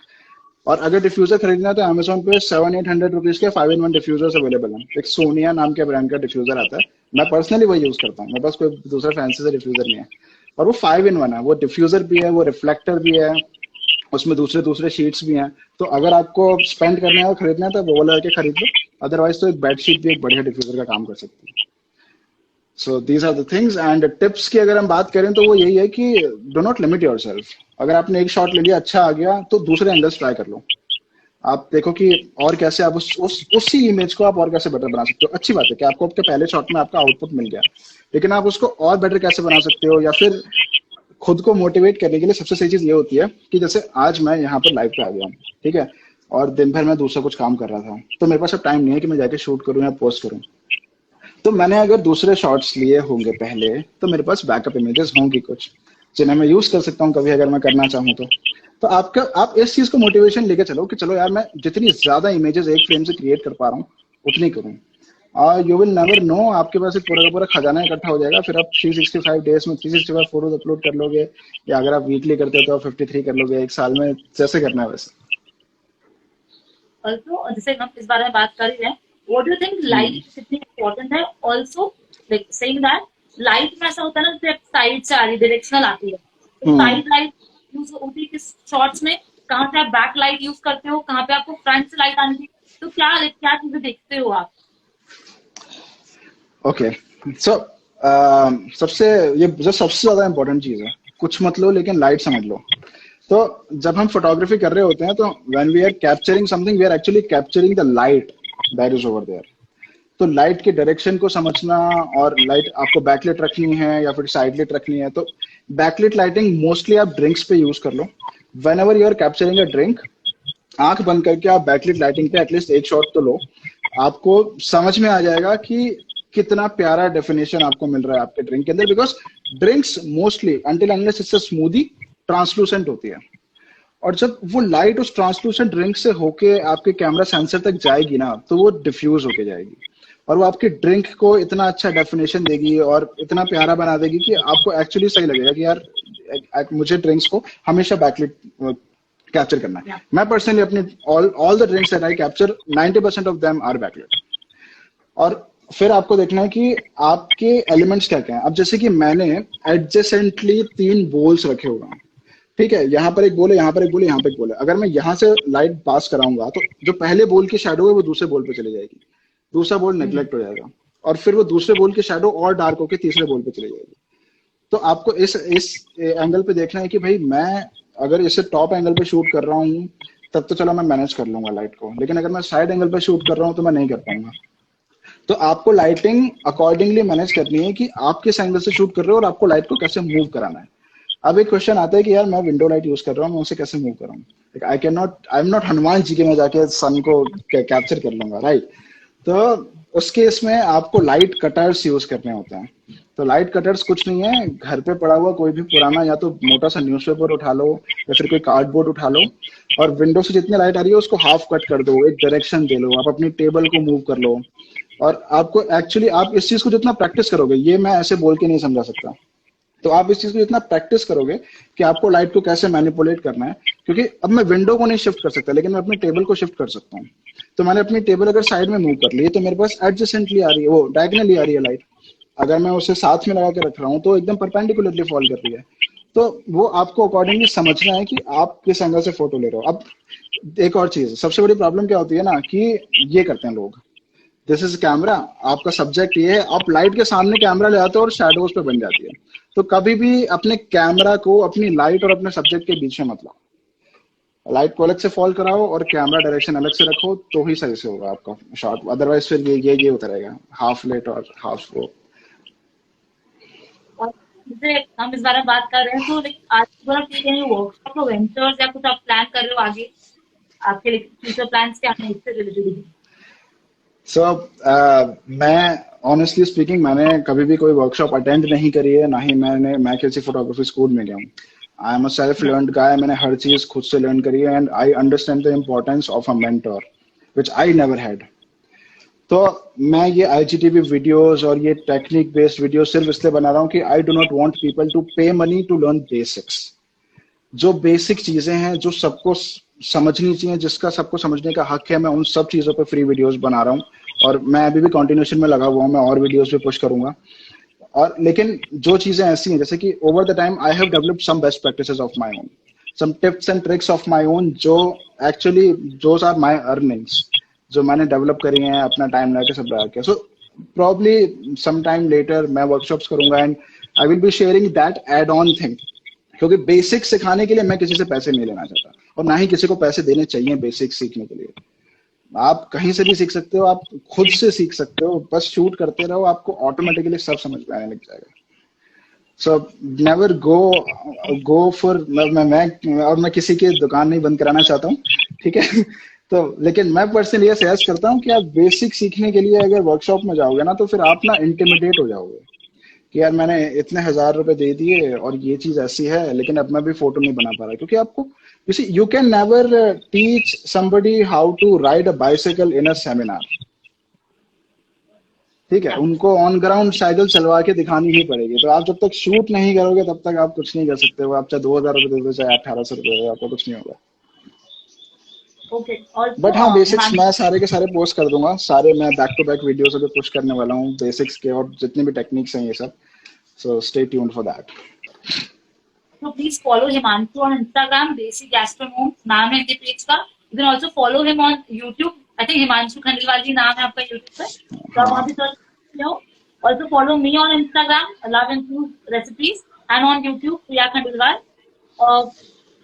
और अगर डिफ्यूजर खरीदना है तो अमेजोन पे 700-800 रुपीज के 5-in-1 डिफ्यूजर्स अवेलेबल हैं। एक सोनिया नाम के ब्रांड का डिफ्यूजर आता है, मैं पर्सनली वही यूज करता हूँ, मेरे पास कोई दूसरा फैंसी से डिफ्यूजर नहीं है। और वो 5-in-1 है, वो डिफ्यूजर भी है, वो रिफ्लेक्टर भी है, उसमें दूसरे दूसरे शीट्स भी हैं। तो अगर आपको स्पेंड करना है और खरीदना है तो वो वाला के खरीद लो, अदरवाइज तो एक बेडशीट भी एक बढ़िया डिफ्यूजर का काम कर सकती है। So these are the things. And tips की अगर हम बात करें तो वो यही है कि डो नॉट लिमिट योरसेल्फ। अगर आपने एक शॉट ले लिया, अच्छा आ गया, तो दूसरे एंगल्स ट्राई कर लो। आप देखो कि और कैसे आप उसी इमेज को आप और कैसे बेटर बना सकते हो। अच्छी बात है कि आपको आपके पहले शॉट में आपका आउटपुट मिल गया, लेकिन आप उसको और बेटर कैसे बना सकते हो, या फिर खुद को मोटिवेट करने के लिए सबसे सही चीज ये होती है कि जैसे आज मैं यहाँ पर लाइव पे आ गया हूँ, ठीक है, और दिन भर मैं दूसरा कुछ काम कर रहा था, तो मेरे पास अब टाइम नहीं है कि मैं जाके शूट करूँ या पोस्ट करूँ। तो मैंने अगर दूसरे शॉट्स लिए होंगे पहले, तो मेरे पास बैकअप इमेजेस होंगी कुछ, जिन्हें मैं यूज कर सकता हूँ कभी अगर मैं करना चाहूँ तो। तो आप इस चीज को मोटिवेशन लेके चलो कि चलो यार, मैं जितनी ज्यादा इमेजेस एक फ्रेम से क्रिएट कर पा रहा हूँ उतनी करूँ। यू विल नेवर नो, आपके पास एक पूरा का पूरा खजाना इकट्ठा हो जाएगा, फिर आप 365 डेज में 365 फोटोज अपलोड कर लोगे, या अगर आप वीकली करते हो तो आप 53 कर लोगे, एक साल में जैसे करना है वैसे। ऑल्सो जैसे हम इस बारे में बात कर रहे हैं, what do you think light कितनी इम्पोर्टेंट है? Also like saying that light में ऐसा होता है ना, जैसे साइड से आ रही डायरेक्शनल आती है, तो साइड लाइट यूज होती है किस शॉट्स में, कहाँ पे आप बैक लाइट यूज करते हो, कहाँ पे आपको फ्रंट से लाइट आनी है, तो क्या चीजें देखते हो आप? ओके, सो सबसे ये जो सबसे ज्यादा इंपॉर्टेंट चीज है, कुछ मत लो लेकिन लाइट समझ लो। तो जब हम फोटोग्राफी कर रहे होते हैं तो when we are capturing something, we are actually capturing the light that is over there. तो लाइट के डायरेक्शन को समझना, और लाइट आपको बैकलिट रखनी है या फिर साइडलिट रखनी है, तो बैकलिट लाइटिंग मोस्टली आप ड्रिंक्स पे यूज कर लो। Whenever you are capturing a drink, आंख बंद करके आप बैकलिट लाइटिंग पे एटलीस्ट एक शॉट तो लो, आपको समझ में आ जाएगा कि कितना प्यारा डेफिनेशन आपको मिल रहा है आपके ड्रिंक के अंदर। Because drinks mostly until unless it's a smoothie translucent होती है, और जब वो लाइट उस ट्रांसलूसेंट ड्रिंक से होके आपके कैमरा सेंसर तक जाएगी ना, तो वो डिफ्यूज होके जाएगी, और वो आपकी ड्रिंक को इतना अच्छा डेफिनेशन देगी और इतना प्यारा बना देगी कि आपको एक्चुअली सही लगेगा कि यार मुझे ड्रिंक्स को हमेशा बैकलिट कैप्चर करना है। मैं पर्सनली अपने all the drinks that I capture 90% of them are backlit. और फिर आपको देखना है कि आपके एलिमेंट्स क्या क्या हैं। अब जैसे कि मैंने एडजेसेंटली 3 बोल्स रखे हुए हैं, ठीक है, यहाँ पर एक बोल है, यहाँ पर एक बोल है, यहाँ पर एक बोल है। अगर मैं यहाँ से लाइट पास कराऊंगा तो जो पहले बोल की शैडो है वो दूसरे बोल पे चली जाएगी, दूसरा बोल नेग्लेक्ट हो जाएगा, और फिर वो दूसरे बोल की शैडो और डार्क होकर तीसरे बोल पे चली जाएगी। तो आपको इस एंगल पे देखना है कि भाई मैं अगर इसे टॉप एंगल पे शूट कर रहा हूँ तब तो चलो मैं मैनेज कर लूंगा लाइट को, लेकिन अगर मैं साइड एंगल पे शूट कर रहा हूँ तो मैं नहीं कर पाऊंगा। तो आपको लाइटिंग अकॉर्डिंगली मैनेज करनी है कि आप किस एंगल से शूट कर रहे हो और आपको लाइट को कैसे मूव कराना है। अब एक क्वेश्चन आता है कि यार मैं विंडो लाइट यूज कर रहा हूँ, मैं उसे कैसे मूव करूँ। I am not Hanuman ji के, मैं जाके सन को कैप्चर कर लूंगा, राइट। तो उस केस में आपको लाइट कटर्स यूज करने होते हैं। तो लाइट कटर्स कुछ नहीं है, घर पे पड़ा हुआ कोई भी पुराना या तो मोटा सा न्यूज़पेपर उठा लो या फिर कोई कार्डबोर्ड उठा लो, और विंडो से जितनी लाइट आ रही है उसको हाफ कट कर दो, एक डायरेक्शन दे लो, आप अपनी टेबल को मूव कर लो। और आपको एक्चुअली आप इस चीज को जितना प्रैक्टिस करोगे, ये मैं ऐसे बोल के नहीं समझा सकता, तो आप इस चीज को जितना प्रैक्टिस करोगे कि आपको लाइट को कैसे मैनिपुलेट करना है, क्योंकि अब मैं विंडो को नहीं शिफ्ट कर सकता लेकिन मैं अपनी टेबल को शिफ्ट कर सकता हूँ। तो मैंने अपनी टेबल अगर साइड में मूव कर ली तो मेरे पास एडजेसेंटली आ रही है, वो डायगनली आ रही है लाइट। अगर मैं उसे साथ में लगा के रख रहा हूँ तो एकदम परपेंडिकुलरली फॉल कर रही है। तो वो आपको अकॉर्डिंगली समझना है कि आप किस एंगल से फोटो ले रहे हो। अब एक और चीज, सबसे बड़ी प्रॉब्लम क्या होती है ना, कि ये करते हैं लोग, दिस इज कैमरा, आपका सब्जेक्ट ये है, आप लाइट के सामने कैमरा ले आते हो और शैडोज पे बन जाती है। तो कभी भी अपने कैमरा को अपनी लाइट और अपने सब्जेक्ट के बीच में मत लाओ, लाइट को अलग से फॉल कराओ और कैमरा डायरेक्शन अलग से रखो, तो ही सही से होगा आपका शॉट। अदरवाइज फिर ये होता रहेगा, हाफ लेट और हाफ वो। और जैसे हम इस बारे में बात कर रहे हैं, तो लाइक आज थोड़ा ठीक है, वर्कशॉप वेंचर्स या कुछ आप प्लान कर रहे हो आगे, आपके फ्यूचर प्लान्स क्या हैं इससे रिलेटेड? सो मैं ऑनेस्टली स्पीकिंग मैंने कभी भी कोई वर्कशॉप अटेंड नहीं करी है, ना ही मैं किसी फोटोग्राफी स्कूल में गया हूँ। I am a self learned guy, मैंने हर चीज खुद से लर्न करी है and I understand the importance of a mentor which I never had. तो मैं ये आईजीटीवी वीडियोस और ये टेक्निक बेस्ड वीडियो सिर्फ इसलिए बना रहा हूँ कि I do not want people to pay money to learn basics. जो बेसिक चीजें हैं जो सबको समझनी चाहिए, जिसका सबको समझने का हक है, मैं उन सब चीजों पे फ्री वीडियोस बना रहा हूँ और मैं अभी भी कंटिन्यूएशन में लगा हुआ हूँ, मैं और वीडियोस भी पुश करूंगा। और लेकिन जो चीजें ऐसी हैं जैसे कि over the time I have developed some best practices of my own, some tips and tricks of my own, जो actually those are my earnings, जो मैंने डेवलप करी हैं अपना टाइम लगा के सब लगा के। So probably some time later मैं वर्कशॉप्स करूंगा and I will be sharing that add on thing, क्योंकि बेसिक सिखाने के लिए मैं किसी से पैसे नहीं लेना चाहता और ना ही किसी को पैसे देने चाहिए बेसिक सीखने के लिए। आप कहीं से भी सीख सकते हो, आप खुद से सीख सकते हो, बस शूट करते रहो, आपको ऑटोमेटिकली सब समझ में आने लग जाएगा। सो नेवर गो फॉर मैं किसी की दुकान नहीं बंद कराना चाहता हूँ, ठीक है तो लेकिन मैं पर्सनली ये सजेस्ट करता हूँ कि आप बेसिक सीखने के लिए अगर वर्कशॉप में जाओगे ना तो फिर आप ना इंटिमिडेट हो जाओगे कि यार मैंने इतने ₹1000 दे दिए और ये चीज ऐसी है, लेकिन अब मैं भी फोटो नहीं बना पा रहा। क्योंकि आपको you can never teach somebody how to ride a bicycle in a seminar, ठीक है, उनको ऑन ग्राउंड साइकिल चलवा के दिखानी ही पड़ेगी। तो आप जब तक शूट नहीं करोगे तब तक आप कुछ नहीं कर सकते हो। आप चाहे ₹2000 दे दो चाहे ₹1800 दे दो, आपको कुछ नहीं होगा। ओके। और बट हाँ, बेसिक्स मैं सारे के सारे पोस्ट कर दूंगा, सारे मैं बैक टू बैक वीडियोस अभी पुश करने वाला हूँ बेसिक्स के और जितने भी टेक्निक्स हैं ये सब। So stay tuned for that. So please follow Himanshu on Instagram, Desi Gastronom नाम है इनके पेज का। You can also follow him on YouTube. I think Himanshu Khandelwal जी नाम है आपका YouTube पे, तो आप वहाँ भी सर्च करो। Also follow me on Instagram, Love and Food Recipes, and on YouTube, Priya Khandelwal.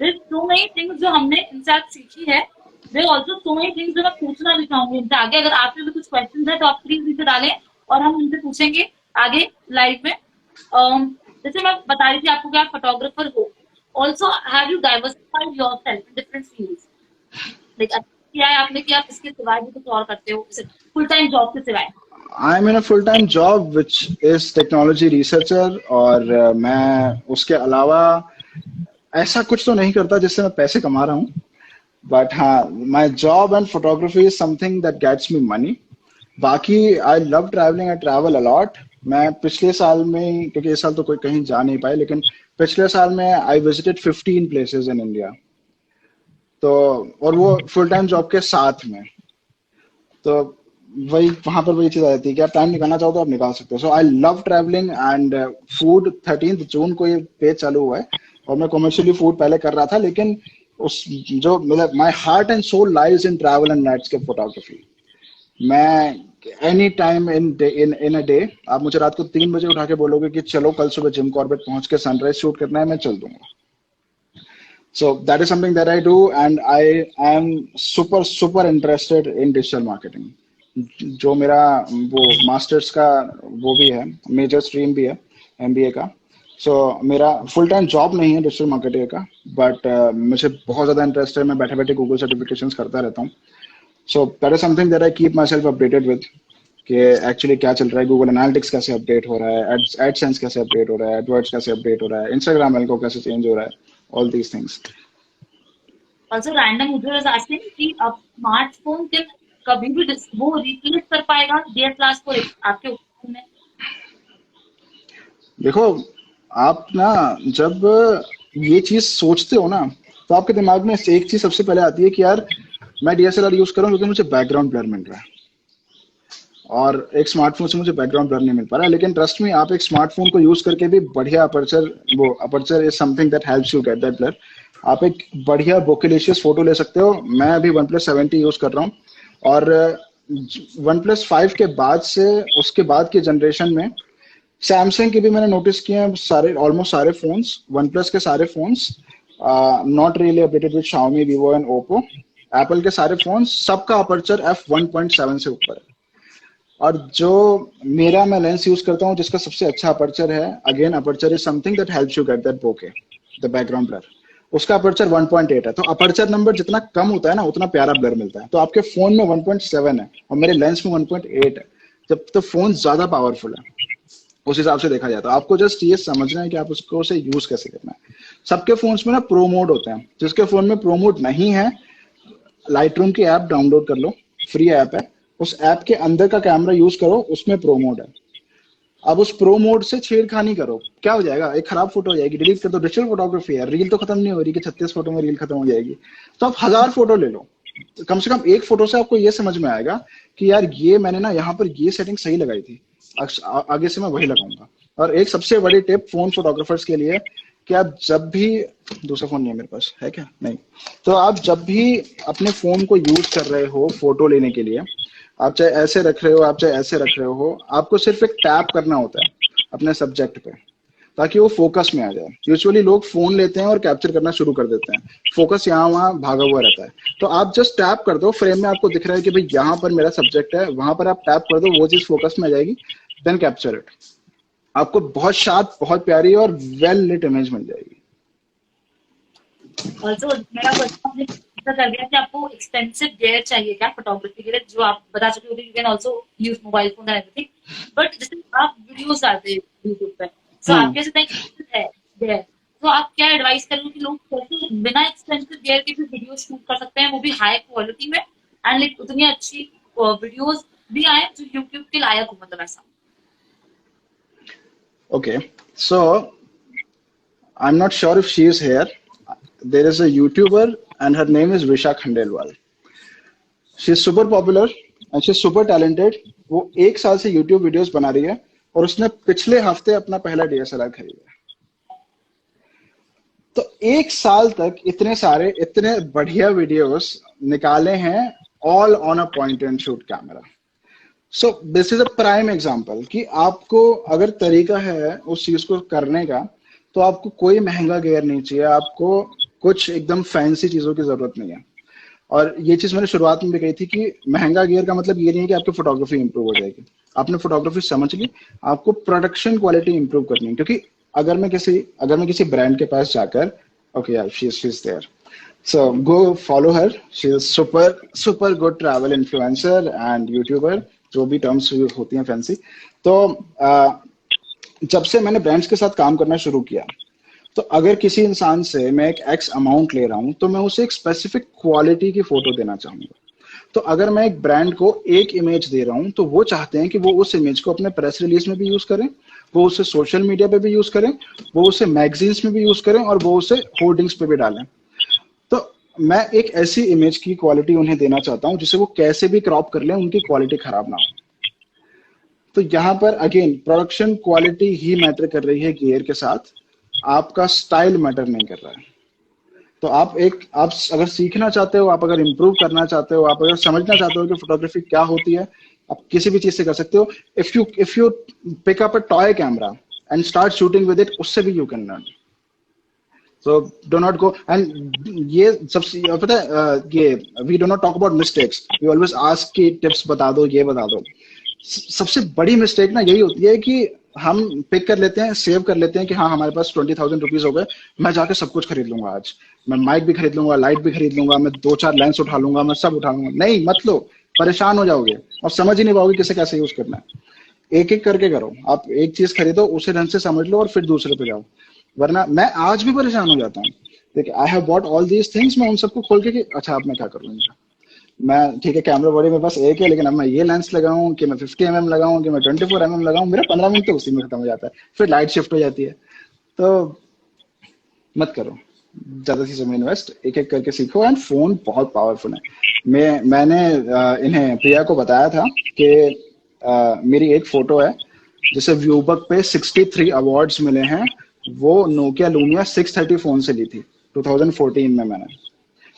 There's so many things जो हमने इनसे आज सीखी है। There are also so many things जो मैं पूछना भी चाहूंगी इनसे आगे। अगर आपके भी कुछ क्वेश्चन है तो आप प्लीज नीचे डालें और हम उनसे पूछेंगे आगे लाइव में। जैसे मैं बता रही थी आपको कि आप फोटोग्राफर हो, also have you diversified yourself in different fields, like क्या है आपने कि आप इसके सिवाय भी कुछ और करते हो फुल टाइम जॉब के सिवाय? I am in a full time job which is technology researcher, और मैं उसके अलावा ऐसा कुछ तो नहीं करता जिससे मैं पैसे कमा रहा हूँ। बट हाँ, my job and photography is something that gets me money. बाकी I love travelling, I travel a lot. मैं पिछले साल में, क्योंकि इस साल तो कोई कहीं जा नहीं पाए, लेकिन पिछले साल में I visited 15 places in India. तो और वो फुल टाइम जॉब के साथ में, तो वही वहां पर वही चीज आ जाती है कि आप टाइम निकालना चाहो तो आप निकाल सकते हो। So I love travelling and food. 13 जून को ये पेज चालू हुआ है और मैं कमर्शियली फूड पहले कर रहा था, लेकिन उस जो मतलब my heart and soul lies in travel and landscape photography. मैं any time in a day, आप मुझे रात को 3 बजे उठा के बोलोगे कि चलो कल सुबह जिम कॉर्बेट पहुंच के सनराइज शूट करना है, मैं चल दूंगा। So that is something that I do and I am super interested in digital marketing. जो मेरा वो मास्टर्स का वो भी है, मेजर स्ट्रीम भी है MBA का। सो मेरा फुल टाइम जॉब नहीं है डिजिटल मार्केटिंग का, बट मुझे बहुत ज्यादा इंटरेस्ट है। मैं बैठे बैठे गूगल सर्टिफिकेशंस करता रहता हूँ। So that is something that I keep my self updated with, कि एक्चुअली क्या चल रहा है, गूगल एनालिटिक्स कैसे अपडेट हो रहा है, एडसेंस कैसे अपडेट हो रहा है, एडवर्ड्स कैसे अपडेट हो रहा है, इंस्टाग्राम एल्गो कैसे चेंज हो रहा है, all these things. Also random मुझे बस आस्किंग कि अब स्मार्टफोन के कभी भी वो रिप्लेस कर पाएगा DSLR को आपके ओपिनियन में? देखो, आप ना जब ये चीज सोचते हो ना तो आपके दिमाग में एक चीज सबसे पहले आती है कि यार मैं DSLR यूज कर रहा हूँ क्योंकि मुझे बैकग्राउंड ब्लर मिल रहा है, और एक स्मार्टफोन से मुझे बैकग्राउंड ब्लर नहीं मिल पा रहा है। लेकिन ट्रस्ट मी, आप एक स्मार्टफोन को यूज करके भी बढ़िया aperture is something that helps you get that blur. आप एक बढ़िया बोकेलिशियस फोटो ले सकते हो। मैं अभी OnePlus 7T यूज कर रहा हूँ, और OnePlus 5 के बाद से उसके बाद के जनरेशन में सैमसंग के भी मैंने नोटिस किए हैं, सारे ऑलमोस्ट सारे फोन्स, OnePlus के सारे phones, not really updated with Xiaomi, Vivo and Oppo, Apple के सारे फोन्स, सबका अपर्चर f1.7 से ऊपर है। और जो मेरा मैं लेंस यूज करता हूँ जिसका सबसे अच्छा अपर्चर है, again aperture is something that helps you get that bokeh, the background blur. उसका अपर्चर 1.8 है। तो अपर्चर नंबर जितना कम होता है ना उतना प्यारा ब्लर मिलता है। तो आपके फोन में 1.7 है और मेरे लेंस में 1.8 है, जब तो फोन ज्यादा पावरफुल है उस हिसाब से देखा जाए। तो आपको जस्ट ये समझना है कि आप उसको उसे यूज कैसे करना है। सबके फोन्स में ना प्रो मोड होते हैं, जिसके फोन में प्रो मोड नहीं है लाइट रूम की ऐप डाउनलोड कर लो, फ्री ऐप है, उस ऐप के अंदर का कैमरा यूज करो, उसमें प्रो मोड है। अब उस प्रो मोड से छेड़खानी करो, क्या हो जाएगा, एक खराब फोटो हो जाएगी, डिलीट कर दो। डिजिटल फोटोग्राफी है, रील तो खत्म नहीं हो रही कि 36 फोटो में रील खत्म हो जाएगी। तो आप 1000 फोटो ले लो, कम से कम एक फोटो से आपको ये समझ में आएगा कि यार ये मैंने ना यहाँ पर ये सेटिंग सही लगाई थी, आगे से मैं वही लगाऊंगा। और एक सबसे बड़ी टिप फोन फोटोग्राफर्स के लिए कि आप जब भी, दूसरा फोन नहीं है मेरे पास, है क्या, नहीं, तो आप जब भी अपने फोन को यूज कर रहे हो फोटो लेने के लिए, आप चाहे ऐसे रख रहे हो, आप चाहे ऐसे रख रहे हो, आपको सिर्फ एक टैप करना होता है अपने सब्जेक्ट पे ताकि वो फोकस में आ जाए। यूजुअली लोग फोन लेते हैं और कैप्चर करना शुरू कर देते हैं, फोकस यहाँ वहां भागा हुआ रहता है। तो आप जस्ट टैप कर दो, फ्रेम में आपको दिख रहा है कि भाई यहाँ पर मेरा सब्जेक्ट है, वहां पर आप टैप कर दो, वो चीज फोकस में आ जाएगी, देन कैप्चर इट। आपको बहुत शार्प, बहुत प्यारी और वेल लिट इमेज मिल जाएगी। ऑल्सो मेरा क्वेश्चन आपने ऐसा कर दिया कि आपको एक्सपेंसिव गियर चाहिए क्या फोटोग्राफी के लिए, जो आप बता चुके हो, you can also use mobile phone and everything, but जैसे आप वीडियोस डालते हैं यूट्यूब पे, सो आपके पास इतना एक्सपेंसिव है गियर, तो आप क्या एडवाइस करोगे कि लोग कैसे बिना एक्सपेंसिव गियर के भी वीडियो शूट कर सकते हैं, वो भी हाई क्वालिटी में, एंड लाइक उतनी अच्छी वीडियोस भी आए जो यूट्यूब के लायक हो, मतलब ऐसा। Okay, so I'm not sure if she is here. There is a YouTuber and her name is Visha Khandelwal. She is super popular and she is super talented. वो 1 साल से YouTube वीडियोस बना रही है और उसने पिछले हफ्ते अपना पहला DSLR खरीदा। तो 1 साल तक इतने सारे, इतने बढ़िया वीडियोस निकाले हैं, all on a point and shoot camera. So this is a prime example कि आपको अगर तरीका है उस चीज को करने का, तो आपको कोई महंगा गियर नहीं चाहिए, आपको कुछ एकदम फैंसी चीजों की जरूरत नहीं है। और ये चीज मैंने शुरुआत में भी कही थी कि महंगा गियर का मतलब ये नहीं है कि आपकी फोटोग्राफी इंप्रूव हो जाएगी। आपने फोटोग्राफी समझ ली, आपको प्रोडक्शन क्वालिटी इंप्रूव करनी है। क्योंकि अगर मैं किसी ब्रांड के पास जाकर, ओके यार, she is there, so go follow her, she is super good travel influencer and YouTuber, जो भी टर्म्स होती हैं फैंसी। तो जब से मैंने ब्रांड्स के साथ काम करना शुरू किया, तो अगर किसी इंसान से मैं एक एक्स अमाउंट ले रहा हूं तो मैं उसे एक स्पेसिफिक क्वालिटी की फोटो देना चाहूंगा। तो अगर मैं एक ब्रांड को एक इमेज दे रहा हूं तो वो चाहते हैं कि वो उस इमेज को अपने प्रेस रिलीज में भी यूज करें, वो उसे सोशल मीडिया पे भी यूज करें, वो उसे मैगजीन्स में भी यूज करें और वो उसे होर्डिंग्स पे भी डालें। तो मैं एक ऐसी इमेज की क्वालिटी उन्हें देना चाहता हूं जिसे वो कैसे भी क्रॉप कर लें, उनकी क्वालिटी खराब ना हो। तो यहाँ पर अगेन प्रोडक्शन क्वालिटी ही मैटर कर रही है गियर के साथ, आपका स्टाइल मैटर नहीं कर रहा है। तो आप अगर सीखना चाहते हो, आप अगर इम्प्रूव करना चाहते हो, आप अगर समझना चाहते हो कि फोटोग्राफी क्या होती है, आप किसी भी चीज से कर सकते हो। If you pick up a toy camera and start shooting with it, उससे भी you can learn. So do not go, and ये सबसे पता है, ये we do not talk about mistakes, we always ask कि tips बता दो, ये बता दो। सबसे बड़ी मिस्टेक ना यही होती है कि हम पिक कर लेते हैं, सेव कर लेते हैं कि हाँ हमारे पास 20,000 रुपीज हो गए, मैं जाके सब कुछ खरीद लूंगा, आज मैं माइक भी खरीद लूंगा, लाइट भी खरीद लूंगा, मैं 2-4 लेंस उठा लूंगा, मैं सब उठा लूंगा। नहीं, मत लो, परेशान हो जाओगे और समझ ही नहीं पाओगे किसे कैसे यूज करना है। एक एक करके करो, आप एक चीज खरीदो, उसे ढंग से समझ लो और फिर दूसरे पे जाओ। वरना मैं आज भी परेशान हो जाता हूँ। देखिए, I have bought all these things, मैं उन सबको खोल के कि अच्छा अब मैं क्या करूँ इनका। मैं ठीक है, कैमरा बॉडी में बस एक है, लेकिन अब मैं ये लेंस लगाऊं कि मैं 50 mm लगाऊं कि मैं 24 mm लगाऊं, मेरा 15 मिनट तो उसी में खत्म हो जाता है, फिर लाइट शिफ्ट हो जाती है। तो मत करो, ज्यादा चीजों में इन्वेस्ट, एक एक करके सीखो। एंड फोन बहुत पावरफुल है। मैंने इन्हें प्रिया को बताया था कि मेरी एक फोटो है जिसे व्यूबक पे 63 अवार्ड्स मिले हैं, वो नोकिया लूमिया 630 फोन से ली थी 2014 में। मैंने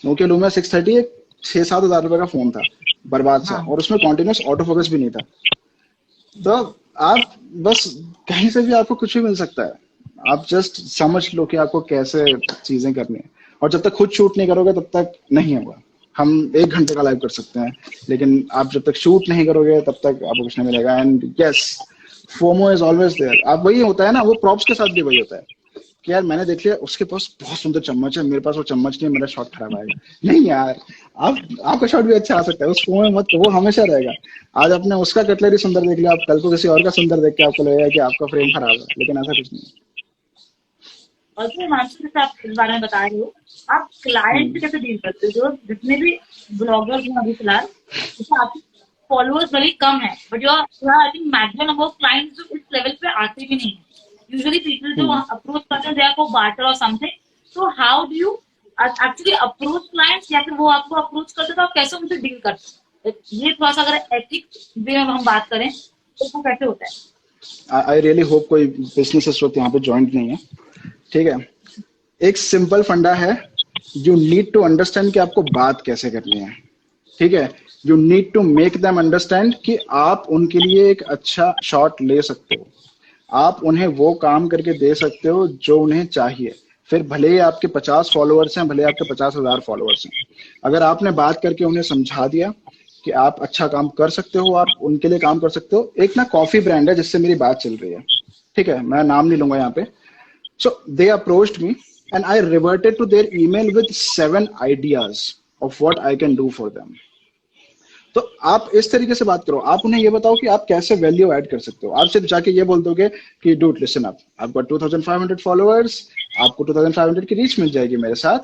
नोकिया लूमिया 630 एक 6-7 हज़ार रुपए का फोन था, बर्बाद सा, और उसमें कॉन्टिन्यूस ऑटो फोकस भी नहीं था। तो आप बस कहीं से भी आपको कुछ भी मिल सकता है, आप जस्ट समझ लो कि आपको कैसे चीजें करनी है। और जब तक खुद शूट नहीं करोगे तब तक नहीं होगा। हम 1 घंटे का लाइव कर सकते हैं, लेकिन आप जब तक शूट नहीं करोगे तब तक आपको कुछ नहीं मिलेगा। And yes, FOMO is always there. आप वही होता है ना, वो प्रॉप्स के साथ भी वही होता है कि यार मैंने देख लिया उसके पास बहुत सुंदर चम्मच है, मेरे पास वो चम्मच नहीं है, मेरा शॉट खराब आएगा। नहीं यार, आप आपका शॉट भी अच्छा आ सकता है, उस कुएं में मत, वो हमेशा रहेगा। आज आपने उसका कटलरी सुंदर देख लिया, आप कल को किसी और का सुंदर देख के आपको लगेगा कि आपका फ्रेम खराब है, लेकिन ऐसा कुछ नहीं और जो हिमांशु जैसे आप इस बारे में बता रहे हो, आप है। क्लाइंट से कैसे डील करते हो? जो जितने भी ब्लॉगर्स हैं अभी फिलहाल, जैसे आपके फॉलोअर्स बड़ी कम है, बट जो I think maximum number of clients जो इस लेवल पे आते भी नहीं है। यूजुअली पीपल जो हम्म। अप्रोच करते हैं, दे आर फॉर बार्टर और something. So how do you actually approach clients, या फिर वो आपको अप्रोच करते हैं तो आप कैसे उनसे डील करते हैं? ये थोड़ा सा अगर एथिक्स वे में हम बात करें तो वो कैसे होता है? आई रियली होप कोई बिजनेस इस वक्त यहाँ पे ज्वाइंट नहीं है, ठीक है। एक सिंपल फंडा है, यू नीड टू अंडरस्टैंड कि आपको बात कैसे करनी है, ठीक है। You need to make them understand कि आप उनके लिए एक अच्छा शॉट ले सकते हो, आप उन्हें वो काम करके दे सकते हो जो उन्हें चाहिए। फिर भले ही आपके 50 फॉलोअर्स हैं, भले ही आपके 50,000 फॉलोअर्स हैं, अगर आपने बात करके उन्हें समझा दिया कि आप अच्छा काम कर सकते हो, आप उनके लिए काम कर सकते हो। एक ना कॉफी ब्रांड है जिससे मेरी बात चल रही है, ठीक है, मैं नाम नहीं लूंगा यहाँ पे। So they approached me and I reverted to their email with 7 ideas of what I can do for them. तो आप इस तरीके से बात करो, आप उन्हें ये बताओ कि आप कैसे वैल्यू ऐड कर सकते हो। आप सिर्फ जाके ये बोल दोगे कि डूड लिसन अप, आपका 2500 फॉलोअर्स, आपको 2500 की रीच मिल जाएगी मेरे साथ,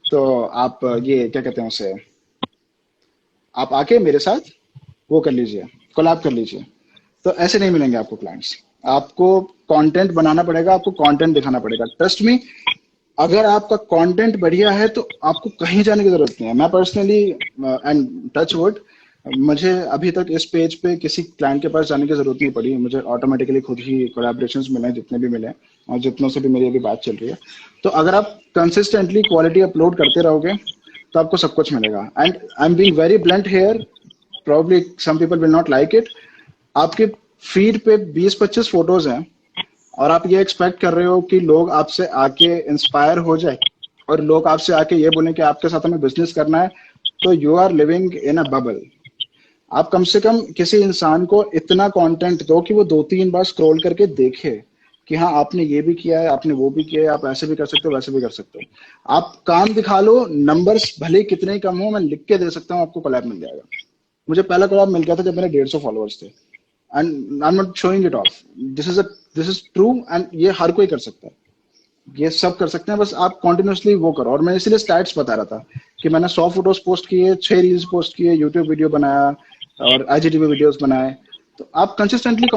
तो आप ये क्या कहते हैं उसे, आप आके मेरे साथ वो कर लीजिए, कोलैब कर लीजिए। तो ऐसे नहीं मिलेंगे आपको क्लाइंट्स, आपको कंटेंट बनाना पड़ेगा, आपको कंटेंट दिखाना पड़ेगा। ट्रस्ट मी, अगर आपका कंटेंट बढ़िया है तो आपको कहीं जाने की जरूरत नहीं है। मैं पर्सनली एंड टच वुड, मुझे अभी तक इस पेज पे किसी क्लाइंट के पास जाने की जरूरत नहीं पड़ी, मुझे ऑटोमेटिकली खुद ही कोलैबोरेशंस मिले जितने भी मिले, और जितनों से भी मेरी अभी बात चल रही है। तो अगर आप कंसिस्टेंटली क्वालिटी अपलोड करते रहोगे तो आपको सब कुछ मिलेगा। And I am being very blunt here, probably some people will not like it, आपके फीड पे 20-25 फोटोज हैं और आप ये एक्सपेक्ट कर रहे हो कि लोग आपसे आके इंस्पायर हो जाए और लोग आपसे आके ये बोलें कि आपके साथ हमें बिजनेस करना है, तो you are living in a bubble. आप कम से कम किसी इंसान को इतना कंटेंट दो कि वो 2-3 बार स्क्रॉल करके देखे कि हाँ आपने ये भी किया है, आपने वो भी किया है, आप ऐसे भी कर सकते हो, वैसे भी कर सकते हो। आप काम दिखा लो, नंबर्स भले कितने ही कम हो, मैं लिख के दे सकता हूँ, आपको कोलैब मिल जाएगा। मुझे पहला कोलैब मिल गया था जब मेरे 150 फॉलोअर्स थे, and I am not showing it of, this is true, and ये हर कोई कर सकता है, ये सब कर सकते हैं, बस आप कॉन्टिन्यूसली वो करो। और मैं इसीलिए स्टैट्स बता रहा था कि मैंने 100 फोटोज पोस्ट किए, 6 रील्स पोस्ट किए, यूट्यूब वीडियो बनाया और IGTV वीडियोस बनाए। तो आप कंसिस्टेंटली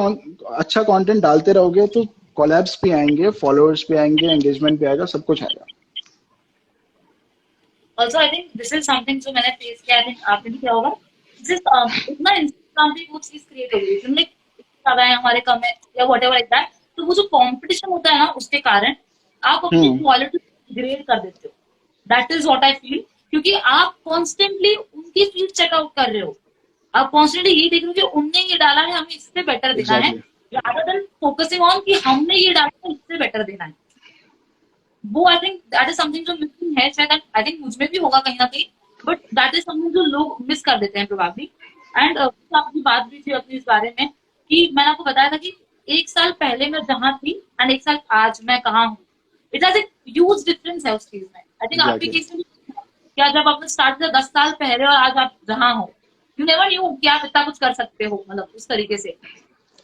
अच्छा कंटेंट डालते रहोगे तो कोलैब्स भी आएंगे, फॉलोअर्स भी आएंगे, एंगेजमेंट भी आएगा, सब कुछ आएगा। Also, I think this is something जो मैंने फेस किया, I think आपने भी किया होगा। This इतना इंस्टाग्राम पे वो चीज क्रिएट हो गई, जिनमें ज्यादा है हमारे कम है या व्हाटएवर लाइक दैट, तो वो जो कंपटीशन होता है ना, उसके कारण आप अपनी क्वालिटी ग्रेड कर देते हो। That is what I feel, क्योंकि आप कॉन्स्टेंटली उनकी फीड चेकआउट कर रहे हो, आप कॉन्स्टेंटली ये देख रहे हो कि उनने ये डाला है, हमें इससे बेटर देना है, rather than focusing on कि हमने ये डाला है, इससे बेटर देना है। वो आई थिंक दैट इज समथिंग जो मिसिंग है, शायद आई थिंक मुझ में भी होगा कहीं ना कहीं, बट दैट इज समथिंग जो लोग मिस कर देते हैं प्रोबेबली। एंड आपकी बात भी थी अपनी इस बारे में कि मैंने आपको बताया था कि 1 साल पहले मैं जहाँ थी एंड 1 साल आज मैं कहाँ हूँ, इट हैज एक ह्यूज डिफरेंस है उस चीज में। आई थिंक आपके केस में क्या, जब आपने स्टार्ट किया 10 साल पहले और आज आप जहाँ हो, यू नेवर न्यू कि आप इतना कुछ कर सकते हो, मतलब उस तरीके से।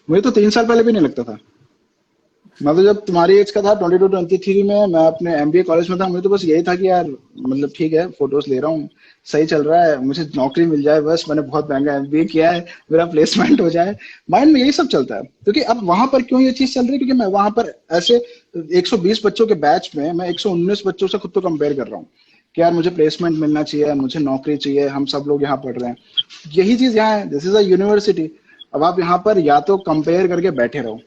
मुझे तो 3 साल पहले भी नहीं लगता था। मैं तो जब तुम्हारी एज का था 22-23 में, मैं अपने MBA कॉलेज में था, मुझे तो बस यही था कि यार मतलब ठीक है, फोटोज ले रहा हूँ, सही चल रहा है, मुझे नौकरी मिल जाए बस, मैंने बहुत महंगा MBA किया है, मेरा प्लेसमेंट हो जाए, माइंड में यही सब चलता है। क्योंकि अब वहां पर क्यों ये चीज चल रही है, क्योंकि मैं वहां पर ऐसे 120 बच्चों के बैच में मैं 119 बच्चों से खुद को कंपेयर कर रहा हूँ कि यार मुझे प्लेसमेंट मिलना चाहिए, मुझे नौकरी चाहिए, हम सब लोग यहाँ पढ़ रहे हैं, यही चीज यहाँ है, दिस इज अ यूनिवर्सिटी। अब आप यहाँ पर या तो कंपेयर करके बैठे रहो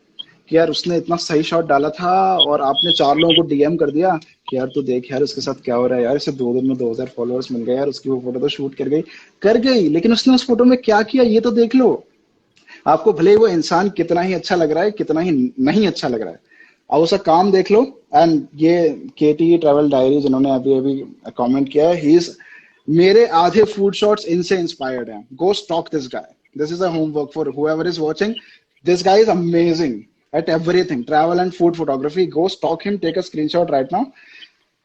कि यार उसने इतना सही शॉट डाला था और आपने 4 लोगों को DM कर दिया कि यार तू देख यार उसके साथ क्या हो रहा है, यार इसे 2 दिन में 2000 फॉलोअर्स मिल गए, यार उसकी वो फोटो तो शूट कर गई, लेकिन उसने उस फोटो में क्या किया ये तो देख लो। आपको भले ही वो इंसान कितना ही अच्छा लग रहा है, कितना ही नहीं अच्छा लग रहा है, और उसका काम देख लो। एंड ये KT ट्रैवल डायरी जिन्होंने अभी कमेंट किया है, ही इज, मेरे आधे फूड शॉट्स इनसे इंस्पायर्ड हैं, go stalk this guy, this is a homework for whoever is watching, this guy is amazing. at everything, travel and food photography. Go stalk him, take a screenshot right now.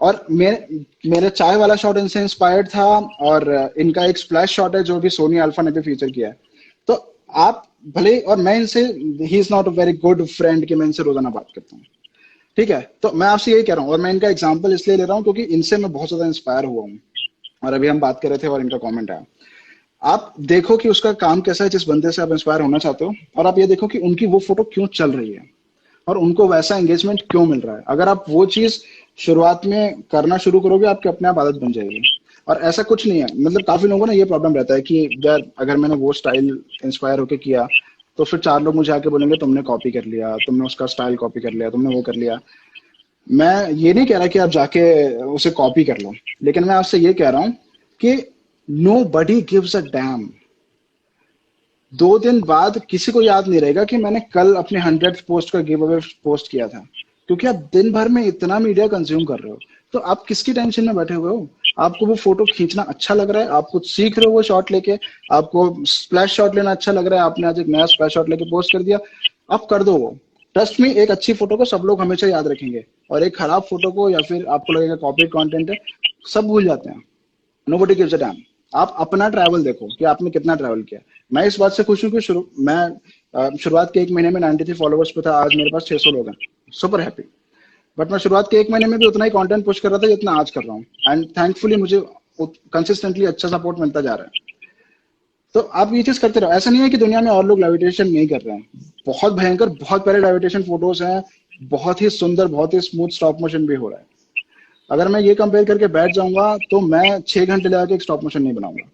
और मेरे चाय वाला shot इनसे inspired था, और इनका एक splash shot है जो भी सोनी अल्फा ने भी फीचर किया है। तो आप भले, और मैं इनसे, he is not a very good friend कि मैं इनसे रोजाना बात करता हूँ, ठीक है। तो मैं आपसे यही कह रहा हूँ, और मैं इनका एग्जाम्पल इसलिए ले रहा हूँ क्योंकि इनसे मैं बहुत ज्यादा इंस्पायर हुआ हूँ, और अभी हम बात कर रहे थे और इनका कमेंट आया। आप देखो कि उसका काम कैसा है, जिस बंदे से आप इंस्पायर होना चाहते हो, और आप ये देखो कि उनकी वो फोटो क्यों चल रही है और उनको वैसा एंगेजमेंट क्यों मिल रहा है। अगर आप वो चीज शुरुआत में करना शुरू करोगे, आपके अपने आप आदत बन जाएगी। और ऐसा कुछ नहीं है, मतलब काफी लोगों को ना ये प्रॉब्लम रहता है कि यार अगर मैंने वो स्टाइल इंस्पायर होके किया तो फिर 4 लोग मुझे आके बोलेंगे तुमने कॉपी कर लिया, तुमने उसका स्टाइल कॉपी कर लिया, तुमने वो कर लिया। मैं ये नहीं कह रहा कि आप जाके उसे कॉपी कर लो, लेकिन मैं आपसे ये कह रहा हूं कि nobody gives a damn. 2 दिन बाद किसी को याद नहीं रहेगा कि मैंने कल अपने 100th पोस्ट का गिव अवे पोस्ट किया था, क्योंकि आप दिन भर में इतना मीडिया कंज्यूम कर रहे हो। तो आप किसकी टेंशन में बैठे हुए हो? आपको वो फोटो खींचना अच्छा लग रहा है, आप कुछ सीख रहे हो वो शॉट लेके, आपको स्प्लैश शॉट लेना अच्छा लग रहा है, आपने आज एक नया स्प्लैश शॉट लेके पोस्ट कर दिया, आप कर दो वो। ट्रस्ट में, एक अच्छी फोटो को सब लोग हमेशा याद रखेंगे, और एक खराब फोटो को, या फिर आपको लगेगा कॉपी कंटेंट है, सब भूल जाते हैं। Nobody gives a dam. आप अपना ट्रैवल देखो कि आपने कितना ट्रैवल किया। मैं इस बात से खुश हूँ कि मैं शुरुआत के 1 महीने में 93 फॉलोवर्स पे था, आज मेरे पास 600 लोग हैं, सुपर हैप्पी। बट मैं शुरुआत के 1 महीने में भी उतना ही कंटेंट पुश कर रहा था जितना आज कर रहा हूँ, एंड थैंकफुली मुझे कंसिस्टेंटली अच्छा सपोर्ट मिलता जा रहा है। तो आप ये चीज करते रहो। ऐसा नहीं है कि दुनिया में और लोग लेविटेशन नहीं कर रहे हैं, बहुत भयंकर, बहुत प्यारे लेविटेशन फोटोज हैं, बहुत ही सुंदर, बहुत ही स्मूथ स्टॉप मोशन भी हो रहा है। अगर मैं ये कंपेयर करके बैठ जाऊंगा तो मैं 6 घंटे लगा के एक स्टॉप मोशन नहीं बनाऊंगा,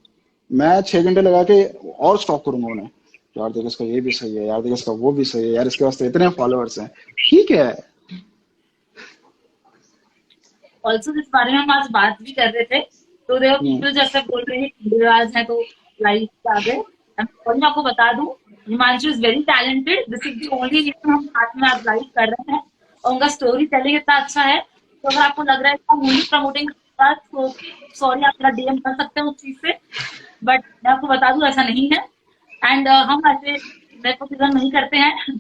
मैं 6 घंटे लगा के और स्टॉक करूंगा उन्हें। यार देखो इसका ये भी सही है, यार देखो इसका वो भी सही है, यार इसके पास तो इतने फॉलोअर्स हैं, ठीक है। ऑल्सो इस बारे में हम आज बात भी कर रहे थे, तो देखो पीपल जैसे बोल रहे हैं कि रिवाज है तो लाइफ आ गए। मैं आपको बता दूं, Himanshu is very talented, this is the only reason हम साथ में आज लाइव कर रहे हैं, और उनका स्टोरी टेलिंग इतना अच्छा है। तो अगर आपको लग रहा है कि हम मूवी प्रमोटिंग, तो सॉरी, आप मेरा डीएम कर सकते हैं उस चीज से, बट मैं आपको बता दूं ऐसा नहीं है। एंड हम ऐसे नेपोटिज्म नहीं करते हैं।